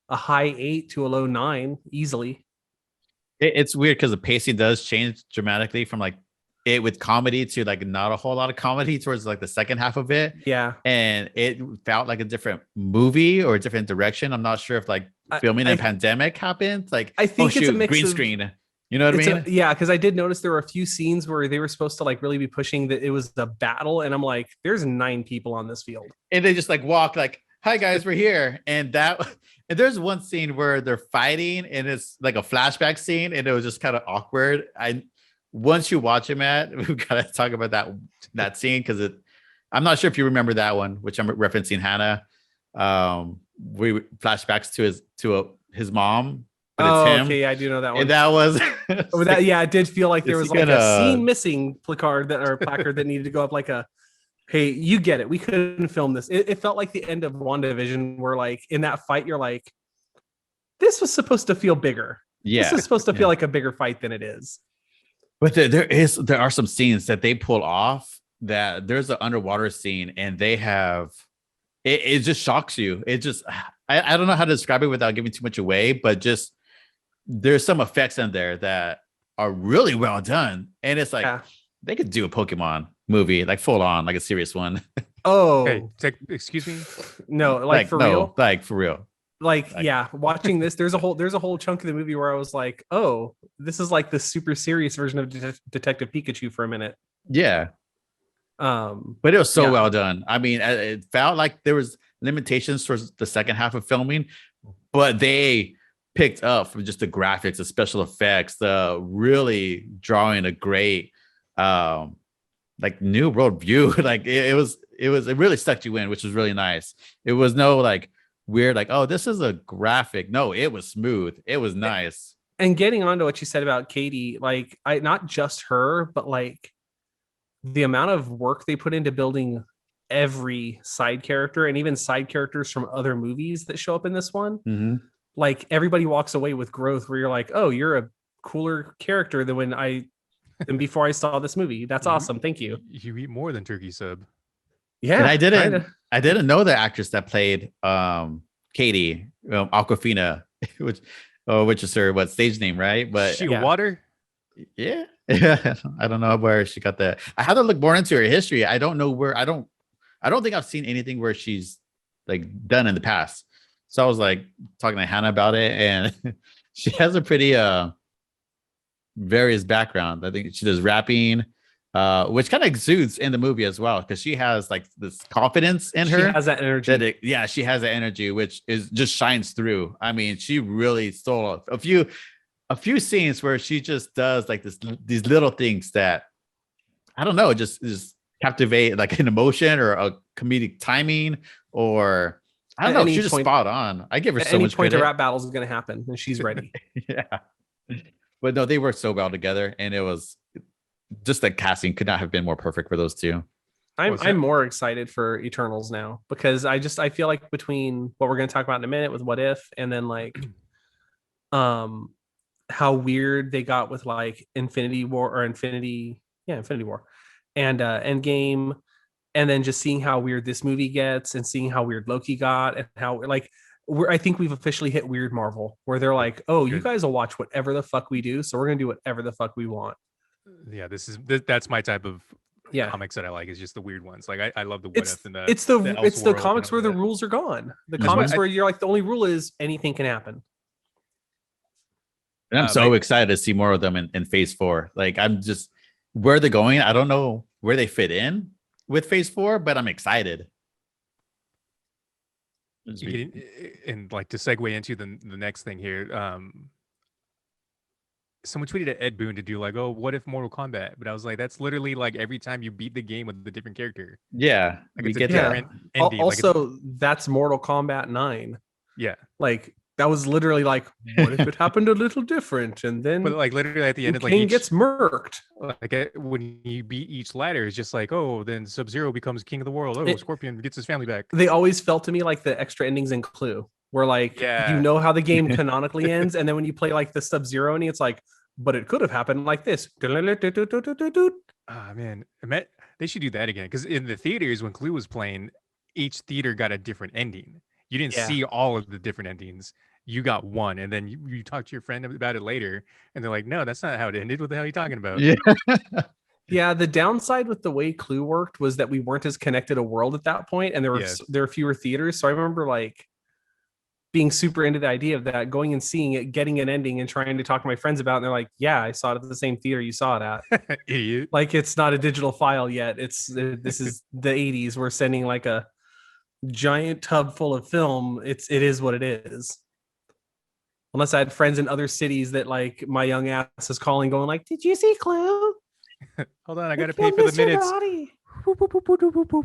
high 8 to a low 9 easily. It's weird because the pacing does change dramatically from like it with comedy to like not a whole lot of comedy towards like the second half of it. Yeah. And it felt like a different movie or a different direction. I'm not sure if like filming a pandemic happened. Like I think it's a mix green of, screen. You know what I mean? Yeah, because I did notice there were a few scenes where they were supposed to like really be pushing that it was a battle, and I'm like, there's 9 people on this field, and they just like walk like, "Hi guys, we're here." And there's one scene where they're fighting, and it's like a flashback scene, and it was just kind of awkward. Once you watch it, Matt, we've got to talk about that scene because I'm not sure if you remember that one, which I'm referencing Hannah. We flashbacks to his mom. Him. Okay, I do know that one. And that was it did feel like there was like a scene missing placard that needed to go up like a, hey, you get it. We couldn't film this. It felt like the end of WandaVision where like in that fight, you're like, this was supposed to feel bigger. Yeah. This is supposed to feel like a bigger fight than it is. But there are some scenes that they pull off that there's an underwater scene and they have it just shocks you. It just I don't know how to describe it without giving too much away, but just there's some effects in there that are really well done. And it's like they could do a Pokemon movie, like full on, like a serious one. Oh, hey, excuse me? No, like for real? Like for real. like Like- yeah, watching this, there's a whole chunk of the movie where I was like, oh, this is like the super serious version of Detective Pikachu for a minute. Yeah, But it was so yeah. well done. I mean, it felt like there was limitations towards the second half of filming, but they picked up from just the graphics, the special effects, the really drawing a great like new world view. Like it really stuck you in, which was really nice. It was no like weird, like, oh, this is a graphic. No, it was smooth. It was nice. And getting on to what you said about Katie, like I not just her, but like the amount of work they put into building every side character and even side characters from other movies that show up in this one. Mm-hmm. Like everybody walks away with growth where you're like, oh, you're a cooler character than before I saw this movie. That's awesome. Thank you. You eat more than turkey sub. Yeah. And I kinda. didn't know the actress that played Katie, Aquafina, which is her stage name, right? But She yeah. water. yeah, I don't know where she got that. I had to look more into her history. I don't know where. I don't think I've seen anything where she's like done in the past. So I was like talking to Hannah about it, and she has a pretty various background. I think she does rapping, which kind of exudes in the movie as well, because she has like this confidence in She her. has that energy. She has that energy, which is just shines through. I mean, she really stole a few scenes where she just does like these little things that I don't know, just captivate like an emotion or a comedic timing, or I don't At know. any She's just point- spot on. I give her At so any much point, credit. a rap battle is going to happen, and she's ready. Yeah, but no, they worked so well together, and it was just the casting could not have been more perfect for those two. I'm more excited for Eternals now because I feel like between what we're going to talk about in a minute with What If and then like how weird they got with like Infinity War and Endgame, and then just seeing how weird this movie gets and seeing how weird Loki got and how like I think we've officially hit weird Marvel where they're like, oh, you Good. guys will watch whatever the fuck we do, so we're gonna do whatever the fuck we want. Yeah, that's my type of Yeah, comics that I like. Is just the weird ones. Like I love the what if and the it's the Elseworld and comics all where the that. rules are gone. The That's comics why where you're like the only rule is anything can happen. And I'm so excited to see more of them in phase 4. Like I'm just where they're going. I don't know where they fit in with phase 4, but I'm excited. And like to segue into the next thing here, someone tweeted at Ed Boon to do like, oh, what if Mortal Kombat? But I was like, that's literally like every time you beat the game with a different character. Yeah, Like we it's a get that. different ending. Like Also, that's Mortal Kombat 9. yeah, Like that was literally like, what if it happened a little different? And then but like literally at the end of like King each, gets murked. like when you beat each ladder, it's just like, oh, then Sub-Zero becomes king of the world. Oh, Scorpion gets his family back. They always felt to me like the extra endings in Clue, where like Yeah. you know how the game canonically ends, and then when you play like the Sub-Zero ending, it's like, but it could have happened like this. Ah man, they should do that again because in the theaters when Clue was playing, each theater got a different ending. You didn't Yeah. see all of the different endings. You got one, and then you talk to your friend about it later, and they're like, "No, that's not how it ended. What the hell are you talking about?" Yeah. Yeah, the downside with the way Clue worked was that we weren't as connected a world at that point, and there were fewer theaters. So I remember like being super into the idea of that, going and seeing it, getting an ending, and trying to talk to my friends about it. And they're like, "Yeah, I saw it at the same theater you saw it at." Idiot. Like it's not a digital file yet. This is the 80s. We're sending like a giant tub full of film. It is what it is. Unless I had friends in other cities that like my young ass is calling, going like, "Did you see Clue? Hold on, I gotta pay for the minutes. Boop, boop, boop, boop, boop, boop.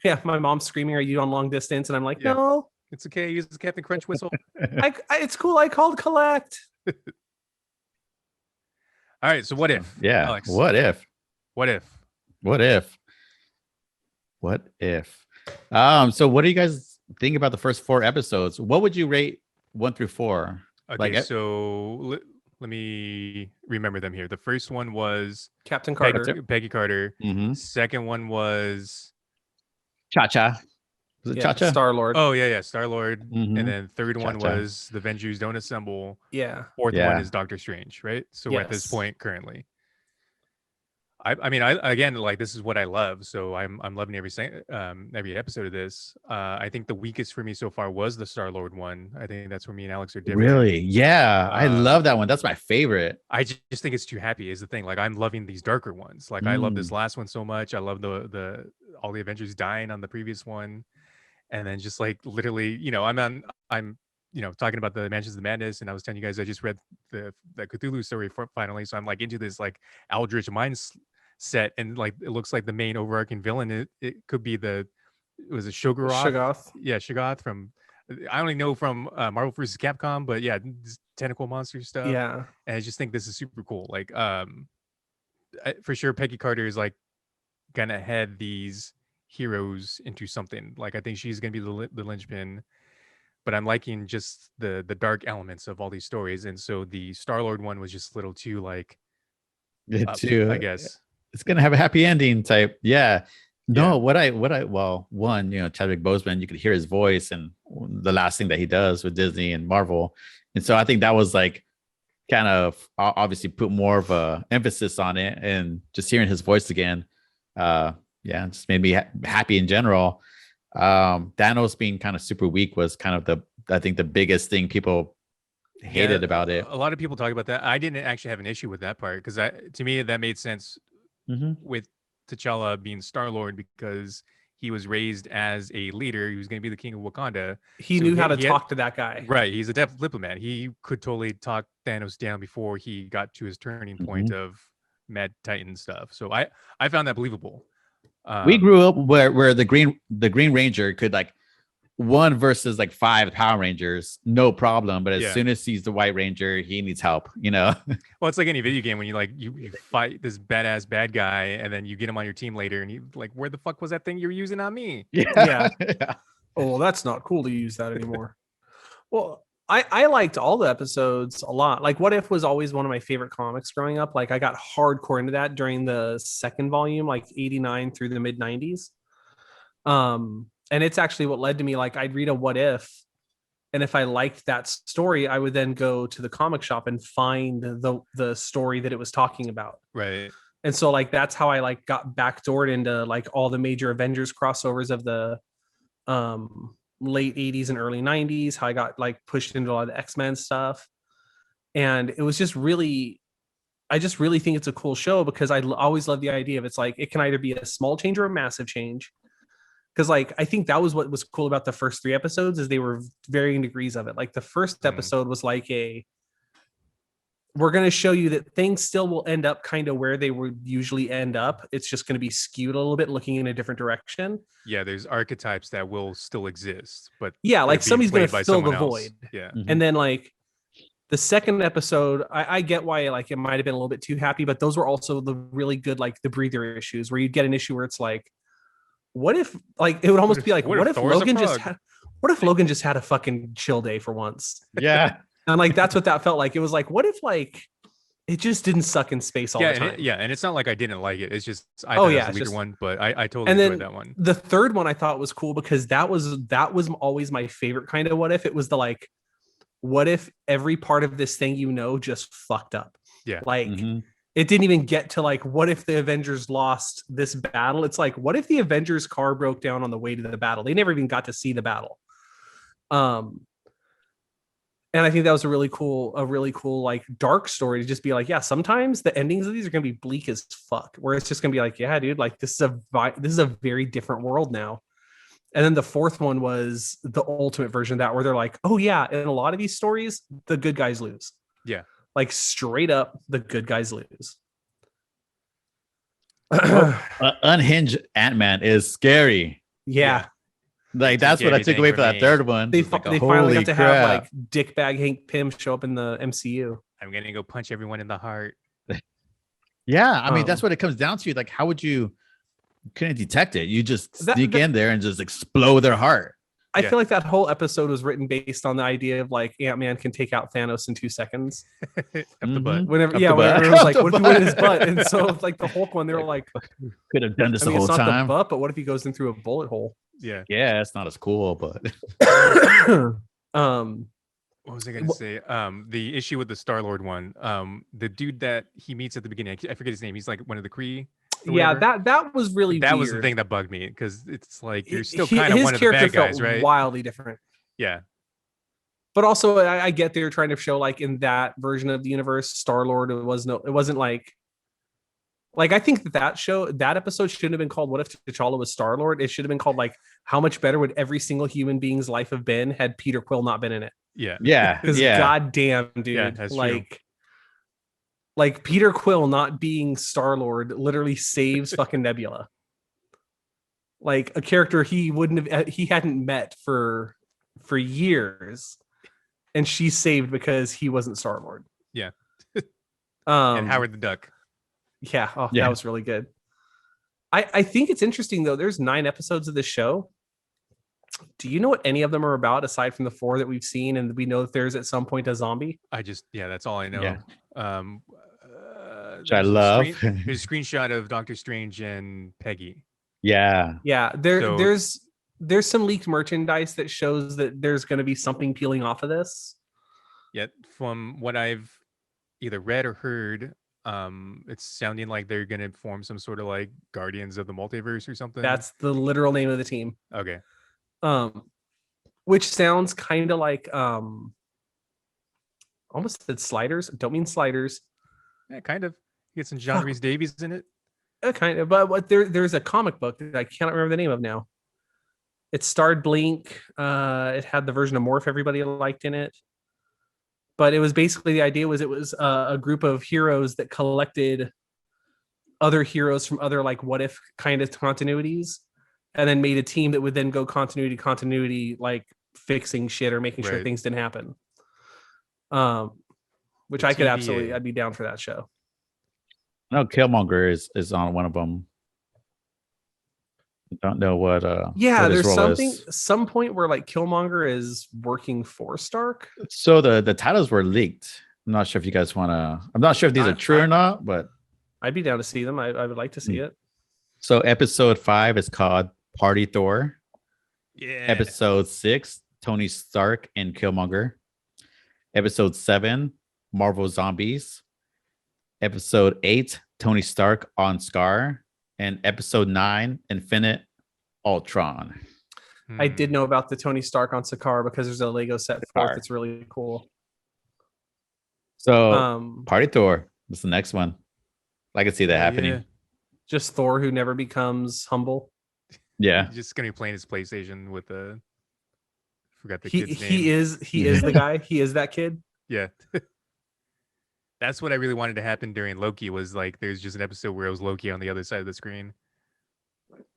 Yeah, my mom's screaming, "Are you on long distance?" And I'm like, Yeah. "No, It's okay. Use the Captain Crunch whistle. it's cool. I called collect." All right. So what if? Yeah. Alex. What if? What if? What if? What if? So what do you guys think about the first 4 episodes? What would you rate 1 through 4? Okay, Like, so let me remember them here. The first one was Captain Carter. Peggy Carter. Mm-hmm. Second one was Cha-Cha. Was it Cha-Cha? Star Lord. oh yeah, Star Lord. Mhm. And then third one Cha-Cha. was the Avengers Don't Assemble. Yeah. Fourth Yeah. one is Doctor Strange, right? So we're at this Yes. point currently. I mean, I again, like, this is what I love, so I'm loving every episode of this. I think the weakest for me so far was the Star-Lord one. I think that's where me and Alex are different. Really? Yeah, I love that one. That's my favorite. I just think it's too happy is the thing. Like, I'm loving these darker ones. Like, I love this last one so much. I love the all the Avengers dying on the previous one, and then just like literally, I'm talking about the Mansions of Madness, and I was telling you guys I just read the Cthulhu story finally, so I'm like into this like Aldrich set, and like it looks like the main overarching villain. It could be it was a Shoggoth. Shoggoth. Yeah, Shoggoth from. I only know from Marvel vs. Capcom, but yeah, this tentacle monster stuff. Yeah. And I just think this is super cool. Like, for sure, Peggy Carter is like gonna head these heroes into something. Like, I think she's gonna be the linchpin. But I'm liking just the dark elements of all these stories, and so the Star-Lord one was just a little too like, It up, too. I guess. It's gonna have a happy ending type. Yeah. No, Yeah. well, one, Chadwick Boseman, you could hear his voice and the last thing that he does with Disney and Marvel. And so I think that was like kind of obviously put more of a emphasis on it, and just hearing his voice again. Just made me happy in general. Thanos being kind of super weak was kind of I think the biggest thing people hated about it. A lot of people talk about that. I didn't actually have an issue with that part, because to me that made sense with T'Challa being Star-Lord, because he was raised as a leader. He was going to be the king of Wakanda. He knew how to talk to that guy. Right. He's a diplomat. He could totally talk Thanos down before he got to his turning point of Mad Titan stuff. So I found that believable. We grew up where the Green Ranger could like 1 versus like 5 Power Rangers, no problem. But as soon as he's the White Ranger, he needs help, Well, it's like any video game when you fight this badass bad guy, and then you get him on your team later, and he like, where the fuck was that thing you were using on me? Yeah. Oh, well, that's not cool to use that anymore. Well, I liked all the episodes a lot. Like, What If was always one of my favorite comics growing up. Like, I got hardcore into that during the second volume, like 89 through the mid 90s. And it's actually what led to me, like, I'd read a What If, and if I liked that story, I would then go to the comic shop and find the story that it was talking about. Right. And so like that's how I like got backdoored into like all the major Avengers crossovers of the late 80s and early 90s, how I got like pushed into a lot of the X-Men stuff. And it was just really, I just really think it's a cool show, because I always love the idea of it's like it can either be a small change or a massive change. Because like I think that was what was cool about the first 3 episodes, is they were varying degrees of it. Like the first episode was like we're going to show you that things still will end up kind of where they would usually end up. It's just going to be skewed a little bit, looking in a different direction. Yeah, there's archetypes that will still exist, but yeah, like somebody's going to fill the void. Yeah. And then like the second episode, I get why like it might have been a little bit too happy, but those were also the really good, like the breather issues, where you'd get an issue where it's like, what if, like, it would almost be like, what if Logan just had a fucking chill day for once? Yeah. And like that's what that felt like. It was like, what if like it just didn't suck in space all the time? And it's not like I didn't like it. It's just I thought it was a weaker one, but I totally enjoyed that one. The third one I thought was cool, because that was always my favorite kind of what if. It was the like, what if every part of this thing just fucked up? Yeah. Like it didn't even get to like, what if the Avengers lost this battle? It's like, what if the Avengers car broke down on the way to the battle? They never even got to see the battle. And I think that was a really cool, like dark story to just be like, yeah, sometimes the endings of these are going to be bleak as fuck, where it's just going to be like, yeah, dude, like this is a very different world now. And then the fourth one was the ultimate version of that, where they're like, oh yeah, in a lot of these stories, the good guys lose. Yeah. Like straight up, the good guys lose. Unhinged Ant-Man is scary. Yeah. Like that's what I took away from that third one. They like, finally got to have like dickbag Hank Pym show up in the MCU. I'm gonna go punch everyone in the heart. Yeah, I mean that's what it comes down to. Like, how would you couldn't detect it? You just sneak in there and just explode their heart. I feel like that whole episode was written based on the idea of like Ant-Man can take out Thanos in 2 seconds. Up the butt. Whenever it was like, what if he went in his butt? And so like the Hulk one, they were like, could have done this the whole it's not time. The butt, but what if he goes in through a bullet hole? Yeah. Yeah, it's not as cool, but What was I going to say? The issue with the Star-Lord one. The dude that he meets at the beginning, I forget his name. He's like one of the Kree. Or Yeah, whatever. that was really That weird. was the thing that bugged me because it's like you're still He- kind of his one of the character bad guys, felt right? wildly different. Yeah. But also, I get they're trying to show like in that version of the universe, Star-Lord, it wasn't like I think that episode shouldn't have been called "What if T'Challa was Star-Lord." It should have been called like "How much better would every single human being's life have been had Peter Quill not been in it?" Yeah. Yeah, Because yeah. goddamn, dude, Yeah, that's true. like Peter Quill not being Star-Lord literally saves fucking Nebula. Like a character he hadn't met for years, and she's saved because he wasn't Star-Lord. Yeah. And Howard the Duck. Yeah, Yeah. that was really good. I think it's interesting though. There's 9 episodes of this show. Do you know what any of them are about aside from the 4 that we've seen, and we know that there's at some point a zombie? That's all I know. Yeah. Which I There's a love. there's a screenshot of Doctor Strange and Peggy. Yeah. Yeah, there's some leaked merchandise that shows that there's going to be something peeling off of this. Yet from what I've either read or heard, it's sounding like they're gonna form some sort of like Guardians of the Multiverse or something. That's the literal name of the team. Okay. Which sounds kind of like almost said Sliders. Don't mean Sliders. Yeah, kind of. Get some John Rhys Davies in it. Kind of, but what there's a comic book that I cannot remember the name of now. It starred Blink. It had the version of Morph everybody liked in it. But it was basically the idea was it was a group of heroes that collected other heroes from other like what if kind of continuities, and then made a team that would then go continuity to continuity, like fixing shit or making sure Right. things didn't happen. Which The I could TVA. I'd be down for that show. No, Killmonger is on one of them. I don't know what Yeah, what his there's role something is. some point where like Killmonger is working for Stark. So the titles were leaked. I'm not sure if you guys want to. I'm not sure if these are true or not, but I'd be down to see them. I would like to see it. so episode 5 is called Party Thor. Yeah. Episode 6, Tony Stark and Killmonger. Episode 7, Marvel Zombies. Episode 8, Tony Stark on Scar. And episode 9, Infinite Ultron. I did know about the Tony Stark on Sakaar because there's a Lego set for it Sakaar. that's really cool. So Party Thor is the next one. I can see that happening. Yeah. Just Thor who never becomes humble. Yeah. He's just gonna be playing his PlayStation with the forgot the He kid's name. he is the guy. He is that kid. Yeah. That's what I really wanted to happen during Loki was like there's just an episode where it was Loki on the other side of the screen.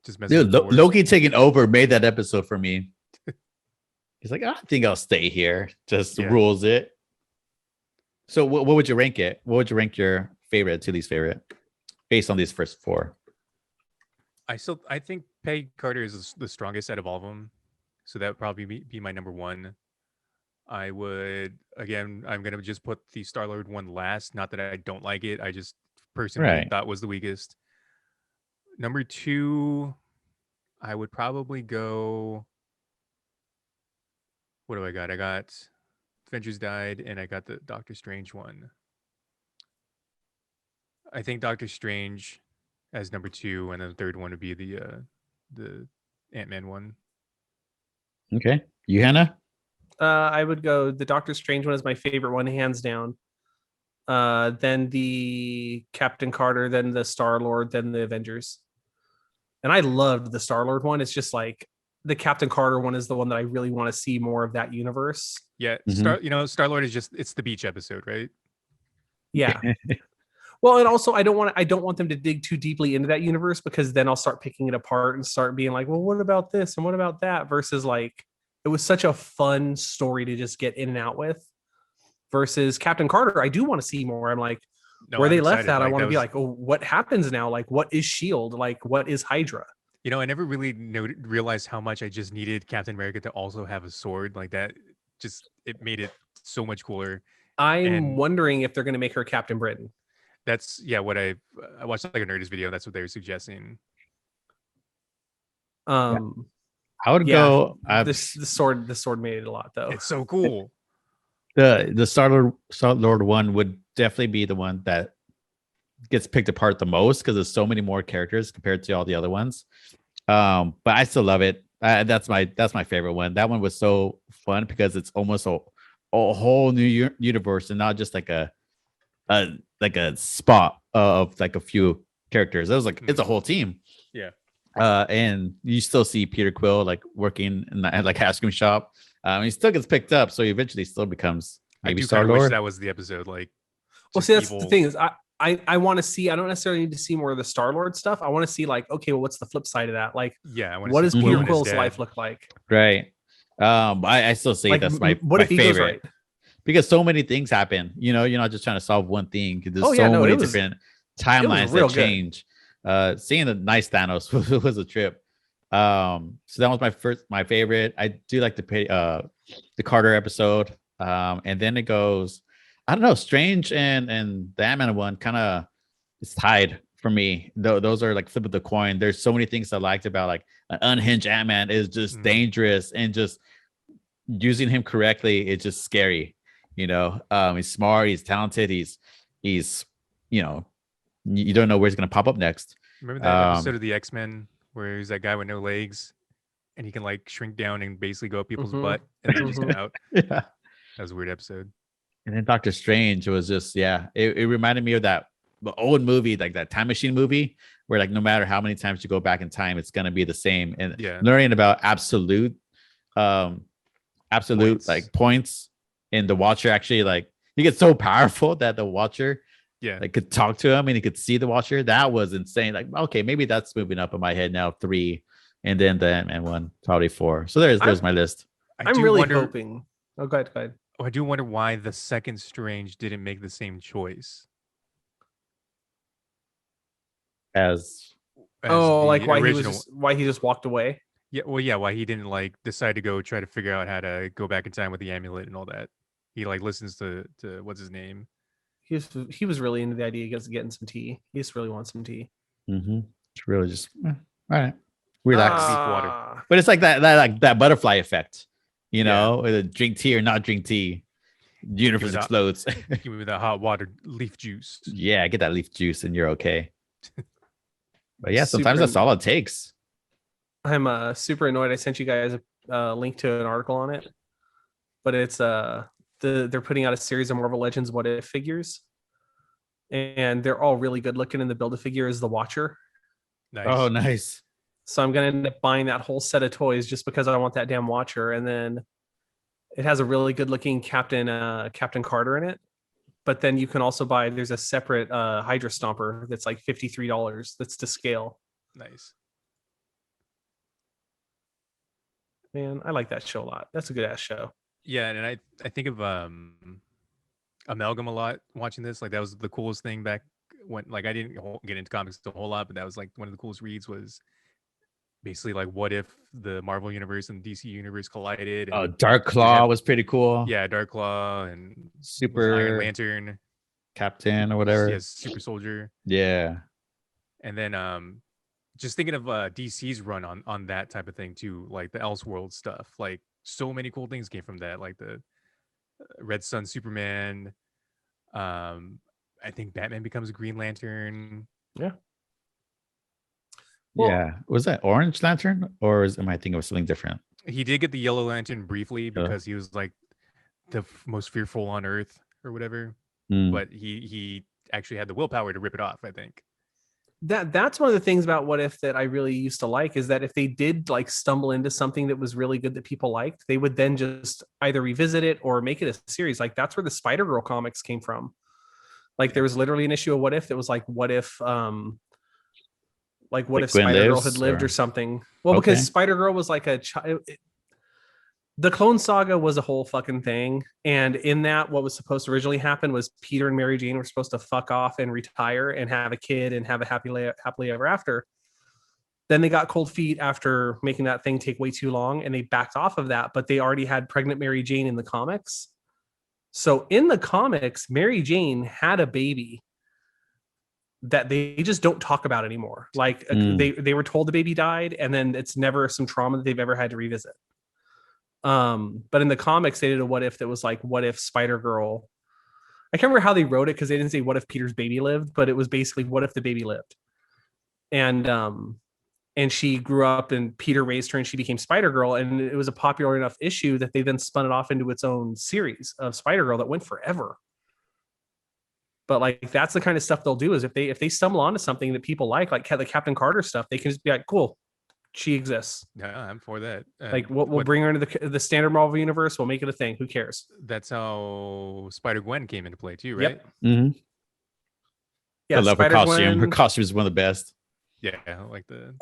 Just messing Dude, with Thor. Loki taking over made that episode for me. He's like, I think I'll stay here. Just Yeah. rules it. So what would you rank it? What would you rank your favorite to least favorite based on these first 4? I think Peggy Carter is the strongest out of all of them. So that would probably be my number 1. I'm gonna just put the Star-Lord one last. Not that I don't like it. I just personally Right. thought was the weakest. Number 2, I would probably go. What do I got? I got Avengers Died, and I got the Doctor Strange one. I think Doctor Strange as number 2, and then the third one would be the Ant-Man one. Okay. You, Hannah? I would go the Doctor Strange one is my favorite one, hands down. Then the Captain Carter, then the Star-Lord, then the Avengers. And I loved the Star-Lord one. It's just like the Captain Carter one is the one that I really want to see more of that universe. Yeah, Mhm. Star-Lord is it's the beach episode, right? Yeah. Well, and also I don't want them to dig too deeply into that universe because then I'll start picking it apart and start being like, well, what about this and what about that? Versus like it was such a fun story to just get in and out with. Versus Captain Carter, I do want to see more. I'm like, No, where I'm they left excited. that, I Like, want to that be was- like, oh, what happens now? Like, what is Shield? Like, what is Hydra? I never really realized how much I just needed Captain America to also have a sword like that. Just it made it so much cooler. I'm And- wondering if they're going to make her Captain Britain. That's what I watched like a Nerdist video. That's what they were suggesting. Um, I would Yeah, go. the sword made it a lot though. It's so cool. The Star Lord one would definitely be the one that gets picked apart the most because there's so many more characters compared to all the other ones. But I still love it. That's my favorite one. That one was so fun because it's almost a whole new universe and not just like a spot of like a few characters. It was like it's a whole team. Yeah. And you still see Peter Quill like working in the like ice cream shop. He still gets picked up, so he eventually still becomes I maybe do Star kind of wish Lord. that was the episode. Like, Well, just see, that's the evil- thing is I want to see. I don't necessarily need to see more of the Star-Lord stuff. I want to see like, okay, well, what's the flip side of that? Like, Yeah, I wanna what see does Quill Peter and his Quill's dad. life look like? Right. I still say Like, that's my what my if he favorite goes right? because so many things happen. You're not just trying to solve one thing. There's Oh, yeah, so no, many it was- different timelines real that good. change. Seeing the nice Thanos was a trip. So that was my favorite. I do like the Carter episode. And then it goes, I don't know, Strange and the Ant-Man one kind of is tied for me. Those are like flip of the coin. There's so many things I liked about like an unhinged Ant-Man is just Mhm. dangerous and just using him correctly, it's just scary. He's smart, he's talented, he's you know, you don't know where he's gonna pop up next. Remember that episode of the X-Men where he's that guy with no legs and he can like shrink down and basically go up people's Mhm. butt and then just Mhm. get out? Yeah. That was a weird episode. And then Doctor Strange was just, it reminded me of that the old movie, like that time machine movie, where like no matter how many times you go back in time, it's gonna be the same. And Yeah. learning about absolute Points. like points, and the Watcher actually like he gets so powerful that the Watcher Yeah. like could talk to him and he could see the Watcher. That was insane. Like, okay, maybe that's moving up in my head now. 3, and then the Ant-Man one, probably 4. So there's my list. I I'm do really wonder, hoping. Oh, go ahead. I do wonder why the second Strange didn't make the same choice As as Oh, the like why original. why he just walked away. Yeah, well, yeah, why he didn't like decide to go try to figure out how to go back in time with the amulet and all that. He like listens to what's his name? He was really into the idea of getting some tea. He just really wants some tea. it's really just all right, relax. Deep water. Ah, But it's like that butterfly effect, Yeah. whether drink tea or not drink tea, the universe that- explodes. Give me that hot water leaf juice. Yeah, get that leaf juice and you're okay. But yeah, sometimes Super- that's all it takes. I'm super annoyed. I sent you guys a link to an article on it, but it's they're putting out a series of Marvel Legends What If figures, and they're all really good looking. And the build a figure is the Watcher, Nice. Oh, nice. so I'm gonna end up buying that whole set of toys just because I want that damn Watcher. And then it has a really good looking Captain Carter in it. But then you can also buy. There's a separate Hydra Stomper that's like $53. That's to scale. Nice. Man, I like that show a lot. That's a good ass show. Yeah, and I think of Amalgam a lot watching this. Like that was the coolest thing back when like I didn't get into comics a whole lot, but that was like one of the coolest reads was basically like what if the Marvel universe and DC universe collided. And Oh, Dark Claw was pretty cool. yeah, Dark Claw and Super Iron Lantern, Captain or whatever. yes, Super Soldier. Yeah. And then just thinking of DC's run on that type of thing too, like the Elseworld stuff. Like so many cool things came from that, like the Red Sun Superman. I think Batman becomes a Green Lantern. Well- Yeah. Was that Orange Lantern or am I thinking of something different? He did get the Yellow Lantern briefly because he was like the most fearful on Earth or whatever. Mm. But he actually had the willpower to rip it off, I think. That's one of the things about What If that I really used to like is that if they did like stumble into something that was really good that people liked, they would then just either revisit it or make it a series. Like that's where the Spider-Girl comics came from. Like there was literally an issue of What If that was like what if Like if Gwen Spider-Girl lives, had lived or or- something. Well, Okay. because Spider-Girl was like a child. The Clone Saga was a whole fucking thing. And in that, what was supposed to originally happen was Peter and Mary Jane were supposed to fuck off and retire and have a kid and have a happily ever after. Then they got cold feet after making that thing take way too long and they backed off of that, but they already had pregnant Mary Jane in the comics. So in the comics, Mary Jane had a baby that they just don't talk about anymore. Like Mm. they were told the baby died and then it's never some trauma that they've ever had to revisit. But in the comics, they did a what if that was like, what if Spider-Girl. I can't remember how they wrote it because they didn't say what if Peter's baby lived, but it was basically what if the baby lived. And she grew up and Peter raised her and she became Spider-Girl. And it was a popular enough issue that they then spun it off into its own series of Spider-Girl that went forever. But like that's the kind of stuff they'll do is if they stumble onto something that people like the Captain Carter stuff, they can just be like, cool, she exists. Yeah, I'm for that. Like we'll bring her into the standard Marvel universe. We'll make it a thing. Who cares? That's how Spider-Gwen came into play too, right? Yep. Mm-hmm. Yeah, I love her Spider-Gwen- costume. Her costume is one of the best. Yeah, like the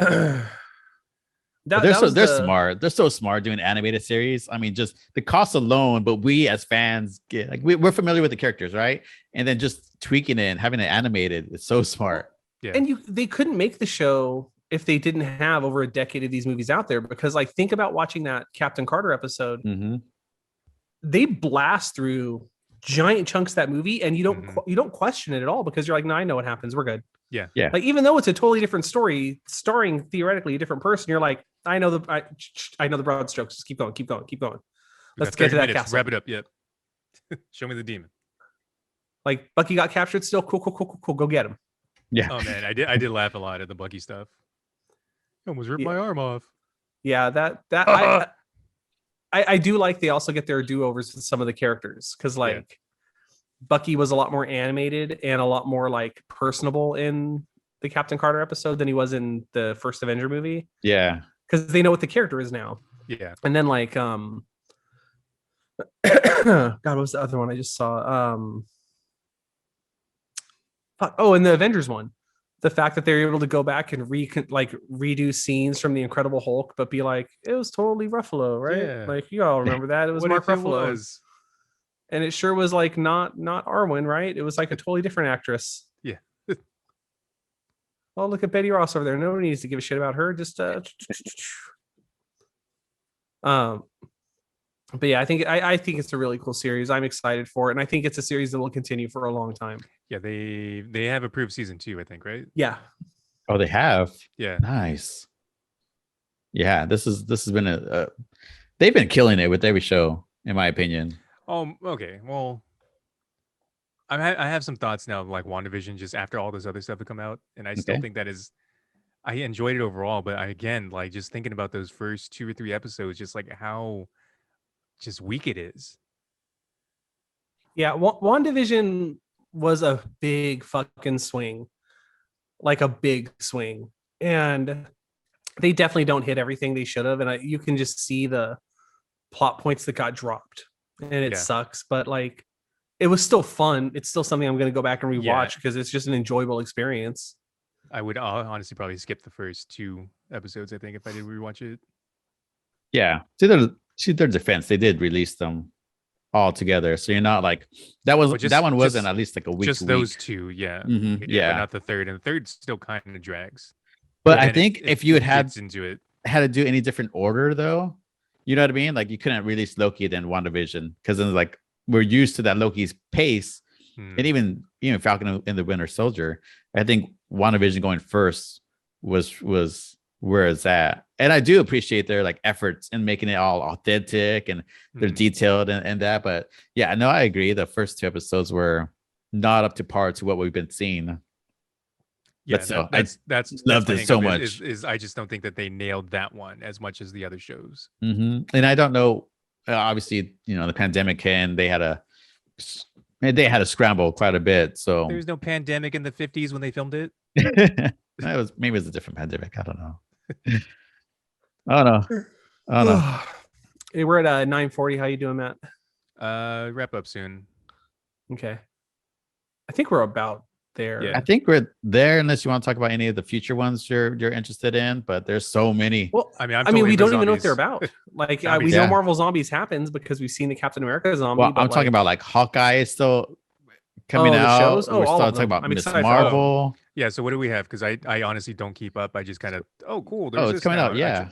But they're smart. They're so smart doing animated series. I mean, just the cost alone, but we as fans get like we're familiar with the characters, right? And then just tweaking it and having it animated is so smart. yeah. And they couldn't make the show if they didn't have over a decade of these movies out there, because like think about watching that Captain Carter episode. Mm-hmm. They blast through giant chunks of that movie and you don't question it at all because you're like, no, I know what happens. We're good. Yeah. Yeah. Like even though it's a totally different story, starring theoretically a different person, you're like, I know the broad strokes. Just keep going. We Let's got get to 30 that minutes. castle. Wrap it up. Yep. Show me the demon. Like Bucky got captured still. Cool. Go get him. Yeah. Oh man, I did laugh a lot at the Bucky stuff. I almost ripped Yeah. my arm off. Yeah, that I do like they also get their do-overs with some of the characters because like Bucky was a lot more animated and a lot more like personable in the Captain Carter episode than he was in the first Avenger movie Yeah. because they know what the character is now. Yeah. And then like God, what was the other one I just saw? In the Avengers one. The fact that they're able to go back and redo scenes from the Incredible Hulk, but be like, it was totally Ruffalo, right? Yeah. Like you all remember that. It was What Mark if it Ruffalo. was? And it sure was like not Arwen, right? It was like a totally different actress. Yeah. Oh, look at Betty Ross over there. Nobody needs to give a shit about her. Just but yeah, I think it's a really cool series. I'm excited for it, and I think it's a series that will continue for a long time. Yeah, they have approved season 2, I think, right? Yeah. Oh, they have. Yeah. Nice. Yeah, this has been they've been killing it with every show, in my opinion. Oh, okay. Well, I have some thoughts now, like WandaVision, just after all this other stuff had come out, and I still Okay. think I enjoyed it overall, but again, like just thinking about those first 2 or 3 episodes, just like how just weak it is. Yeah, WandaVision was a big fucking swing. Like a big swing. And they definitely don't hit everything they should have. And you can just see the plot points that got dropped. And it Yeah. sucks. But like, it was still fun. It's still something I'm going to go back and rewatch Yeah. because it's just an enjoyable experience. I would honestly probably skip the first 2 episodes, I think, if I did rewatch it. Yeah. To their defense, they did release them all together. So you're not like that But that one wasn't just- at least like a week. Just those 2, yeah. Mhm, But yeah. not the third. And the third still kind of drags. But I then think it if you had gets into it, had to do any different order though, you know what I mean? Like you couldn't release Loki then WandaVision because then like we're used to that Loki's pace. And even Falcon and the Winter Soldier, I think WandaVision going first was where it's at. And I do appreciate their like efforts in making it all authentic and they're Mhm. detailed and that. But yeah, no, I agree. The first 2 episodes were not up to par to what we've been seeing. Yeah, But still, that's loved my it so hang-up much. Is I just don't think that they nailed that one as much as the other shows. And I don't know. Obviously, the pandemic hit. They had a scramble quite a bit. So There was no pandemic in the 50s when they filmed it. maybe it's a different pandemic. I don't know. I don't know. Hey, we're at 9:40. How you doing, Matt? Wrap up soon. Okay. I think we're about there. Yeah. I think we're there unless you want to talk about any of the future ones you're interested in, but there's so many. Well, I mean, I'm I mean, totally we into don't even know what zombies. they're about. Like, we Zombies. know Yeah. Marvel Zombies happens because we've seen the Captain America zombie. Well, but I'm talking about like Hawkeye is still coming the out. shows? Oh, We're all still of talking them. about I'm Miss excited for all of them. Marvel. Yeah, so what do we have? Because I honestly don't keep up. I just kind of, oh, cool. There's Oh, it's this coming now. out. Yeah.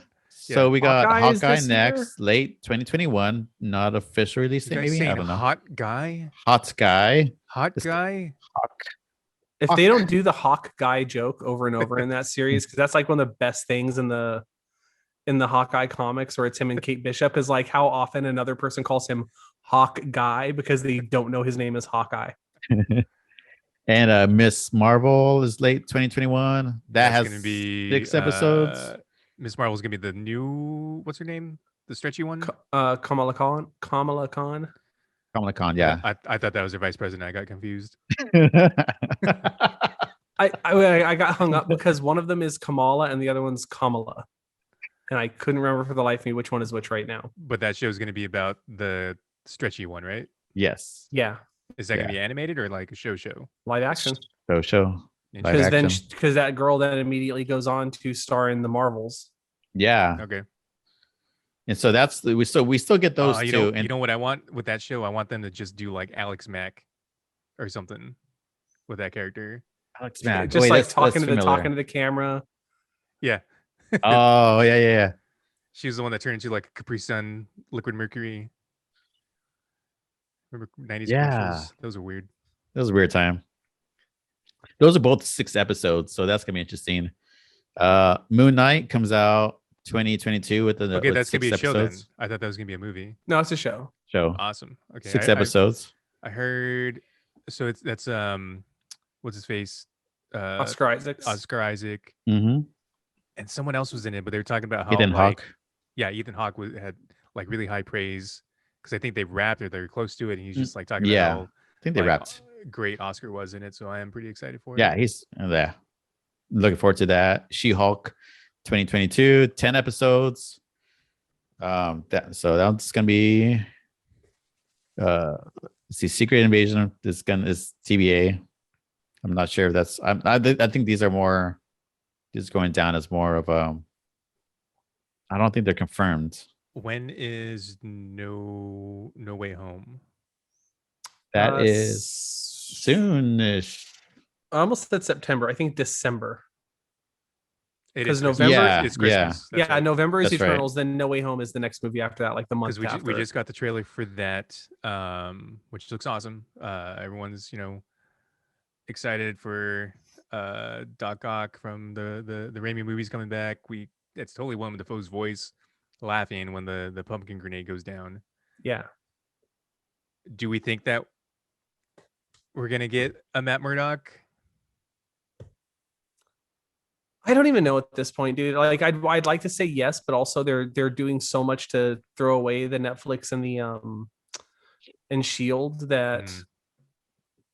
Yeah. So we got Hawkeye is Hawkeye this next, late 2021, not official release You date. guys Maybe I saying don't know. hot guy? Hot Guy. Hot This- guy? If they don't do the Hawk guy joke over and over in that series, because that's like one of the best things in the in the Hawkeye comics, where it's him and Kate Bishop, is like how often another person calls him Hawk Guy because they don't know his name is Hawkeye. And Miss Marvel is late 2021. That That's has gonna be 6 episodes. Miss Marvel's gonna be the new, what's her name? The stretchy one? Kamala Khan. Kamala Khan. Kamala Khan, yeah. I thought that was her vice president. I got confused. I got hung up because one of them is Kamala and the other one's Kamala, and I couldn't remember for the life of me which one is which right now. But that show's gonna be about the stretchy one, right? Yes. Yeah, Is that gonna be animated or like a show? live action. Show. Live Because then action. because that girl then immediately goes on to star in the Marvels. Yeah. Okay. And so that's we still get those you two. know, And you know what I want with that show? I want them to just do like Alex Mack or something with that character. Alex Mack. Just Wait, like that's talking familiar. to the camera. Yeah. Oh, yeah. She was the one that turned into like a Capri Sun liquid mercury. Remember 90s Yeah. commercials? Those are weird. That was a weird time. Those are both 6 episodes, so that's gonna be interesting. Moon Knight comes out 2022 with the Okay, that's gonna be a 6 show then. episodes. I thought that was gonna be a movie. No, it's a show. Show Awesome. Okay. 6 I episodes. heard so that's what's his face? Oscar Isaacs. Oscar Isaac. Mm-hmm. And someone else was in it, but they were talking about how Ethan like, Hawke. yeah, Ethan Hawke had like really high praise because I think they wrapped or they're close to it, and he's just like talking Yeah. about I think they like, wrapped. how great Oscar was in it. So I am pretty excited for it. Yeah, he's there. Looking forward to that. She-Hulk 2022, 10 episodes. So that's gonna be let's see, Secret Invasion is TBA. I'm not sure if that's I think these are more just going down as more of I don't think they're confirmed. When is No Way Home? That is soonish. I almost said September. I think December. It 'Cause is November Christmas. It's Christmas. That's Yeah, right. November is That's right. Eternals. Then No Way Home is the next movie after that, like the month Because after. we just got the trailer for that, which looks awesome. Everyone's excited for Doc Ock from the Raimi movies coming back. It's totally Willem Dafoe's voice laughing when the pumpkin grenade goes down. Yeah. Do we think that we're gonna get a Matt Murdock? I don't even know at this point, dude. Like I'd like to say yes, but also they're doing so much to throw away the Netflix and the and Shield that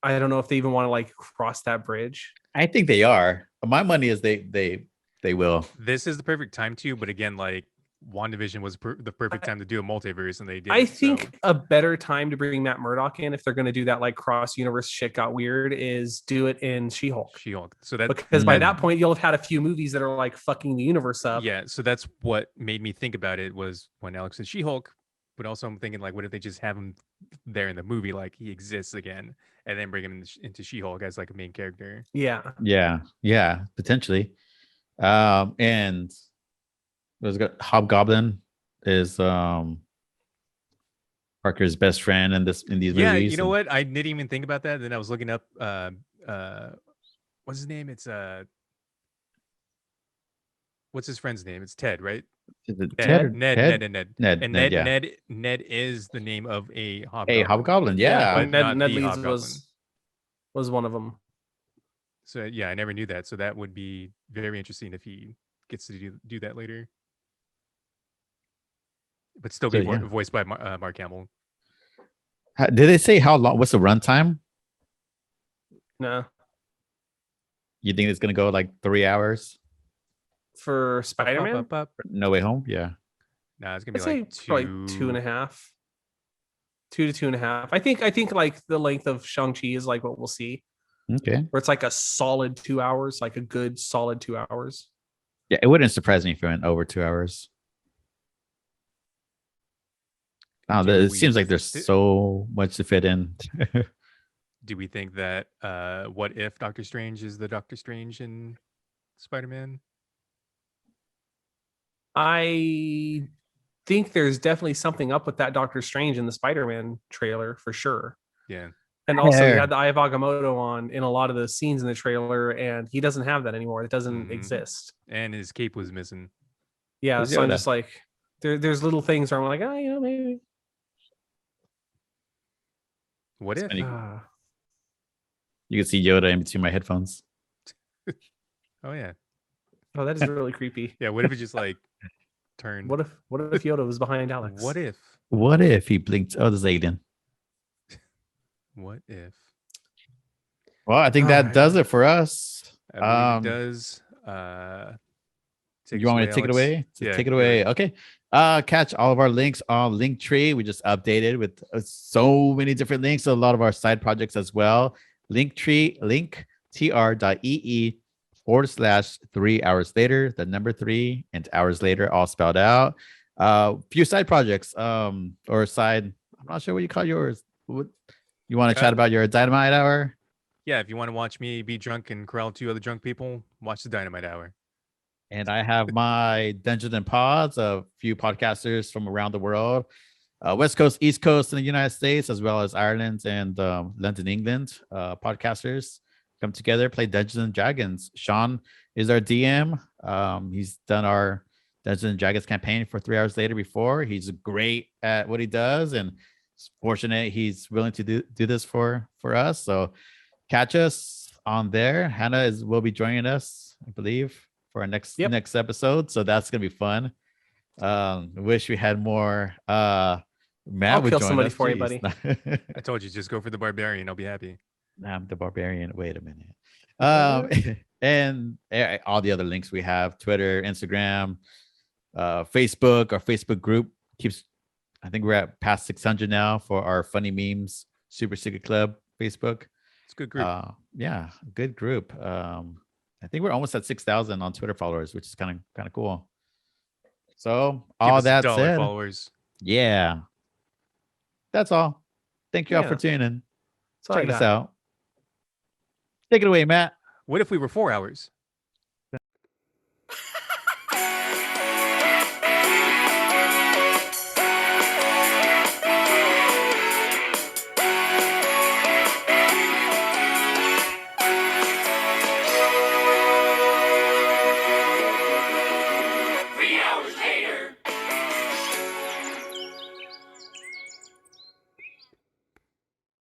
I don't know if they even want to like cross that bridge. I think they are. My money is they will. This is the perfect time to, but again, like WandaVision was the perfect time to do a multiverse, and they did. I think a better time to bring Matt Murdock in, if they're going to do that like cross universe shit got weird, is do it in She-Hulk. She-Hulk. So that Because by that point you'll have had a few movies that are like fucking the universe up. yeah. So that's what made me think about it was when Alex said She-Hulk, but also I'm thinking like, what if they just have him there in the movie, like he exists again, and then bring him into She-Hulk as like a main character? Yeah. Potentially. And was good. Hobgoblin is Parker's best friend in these movies. Yeah, you know what? I didn't even think about that. Then I was looking up what's his name? It's what's his friend's name? It's Ted, right? Is it Ned. Ned, And yeah. Ned is the name of a hobgoblin. Hey, Hobgoblin, yeah. but not Ned the Leeds Hobgoblin. was one of them. So yeah, I never knew that. So that would be very interesting if he gets to do that later. But still be voiced by Mark Hamill. Did they say how long? What's the runtime? No. You think it's gonna go like 3 hours? For Spider-Man? No Way Home? Yeah. No, it's gonna I'd be like say like 2.5. 2 to 2.5. I think like the length of Shang-Chi is like what we'll see. Okay. Where it's like a solid 2 hours, like a good solid 2 hours. Yeah, it wouldn't surprise me if it went over 2 hours. It seems like there's so much to fit in. Do we think that what if Doctor Strange is the Doctor Strange in Spider-Man? I think there's definitely something up with that Doctor Strange in the Spider-Man trailer for sure. Yeah. And also we had the Eye of Agamotto on in a lot of the scenes in the trailer, and he doesn't have that anymore. It doesn't exist. And his cape was missing. Yeah, Who's so I'm Yoda? just like, there's little things where I'm like, oh, maybe. What if? funny. Ah. You can see Yoda in between my headphones. Oh yeah. Oh, that is really creepy. Yeah. What if it just like turned? What if Yoda was behind Alex? What if? What if he blinked? Oh, there's Aiden. What if? Well, I think All that right. does it for us. I believe it does. Take You us want me away, to take it Alex. away? Yeah, Take it do away. Okay. Catch all of our links on Linktree. We just updated with so many different links. A lot of our side projects as well. Linktree, linktr.ee/3 hours later, the number 3 and hours later, all spelled out. Few side projects, or side. I'm not sure what you call yours. What you want to chat about your Dynamite Hour? Yeah, if you want to watch me be drunk and corral 2 other drunk people, watch the Dynamite Hour. And I have my Dungeons and Pods, a few podcasters from around the world, West Coast, East Coast in the United States, as well as Ireland and London, England. Podcasters come together, play Dungeons and Dragons. Sean is our DM. He's done our Dungeons and Dragons campaign for 3 hours later before. He's great at what he does, and it's fortunate he's willing to do this for us. So catch us on there. Hannah will be joining us, I believe, for our next episode. So that's gonna be fun. Wish we had more. Matt I'll would kill join somebody us. for you, Jeez. buddy. I told you, just go for the barbarian. I'll be happy. I'm the barbarian. Wait a minute. And all the other links we have: Twitter, Instagram, Facebook. Our Facebook group keeps. I think we're at past 600 now for our funny memes Super Secret Club Facebook. It's a good group. Yeah, good group. I think we're almost at 6,000 on Twitter followers, which is kind of cool. So Give all us that $1 said, followers. yeah, that's all. Thank you all for tuning in. That's all I Checking us got. out. Take it away, Matt. What if we were 4 hours?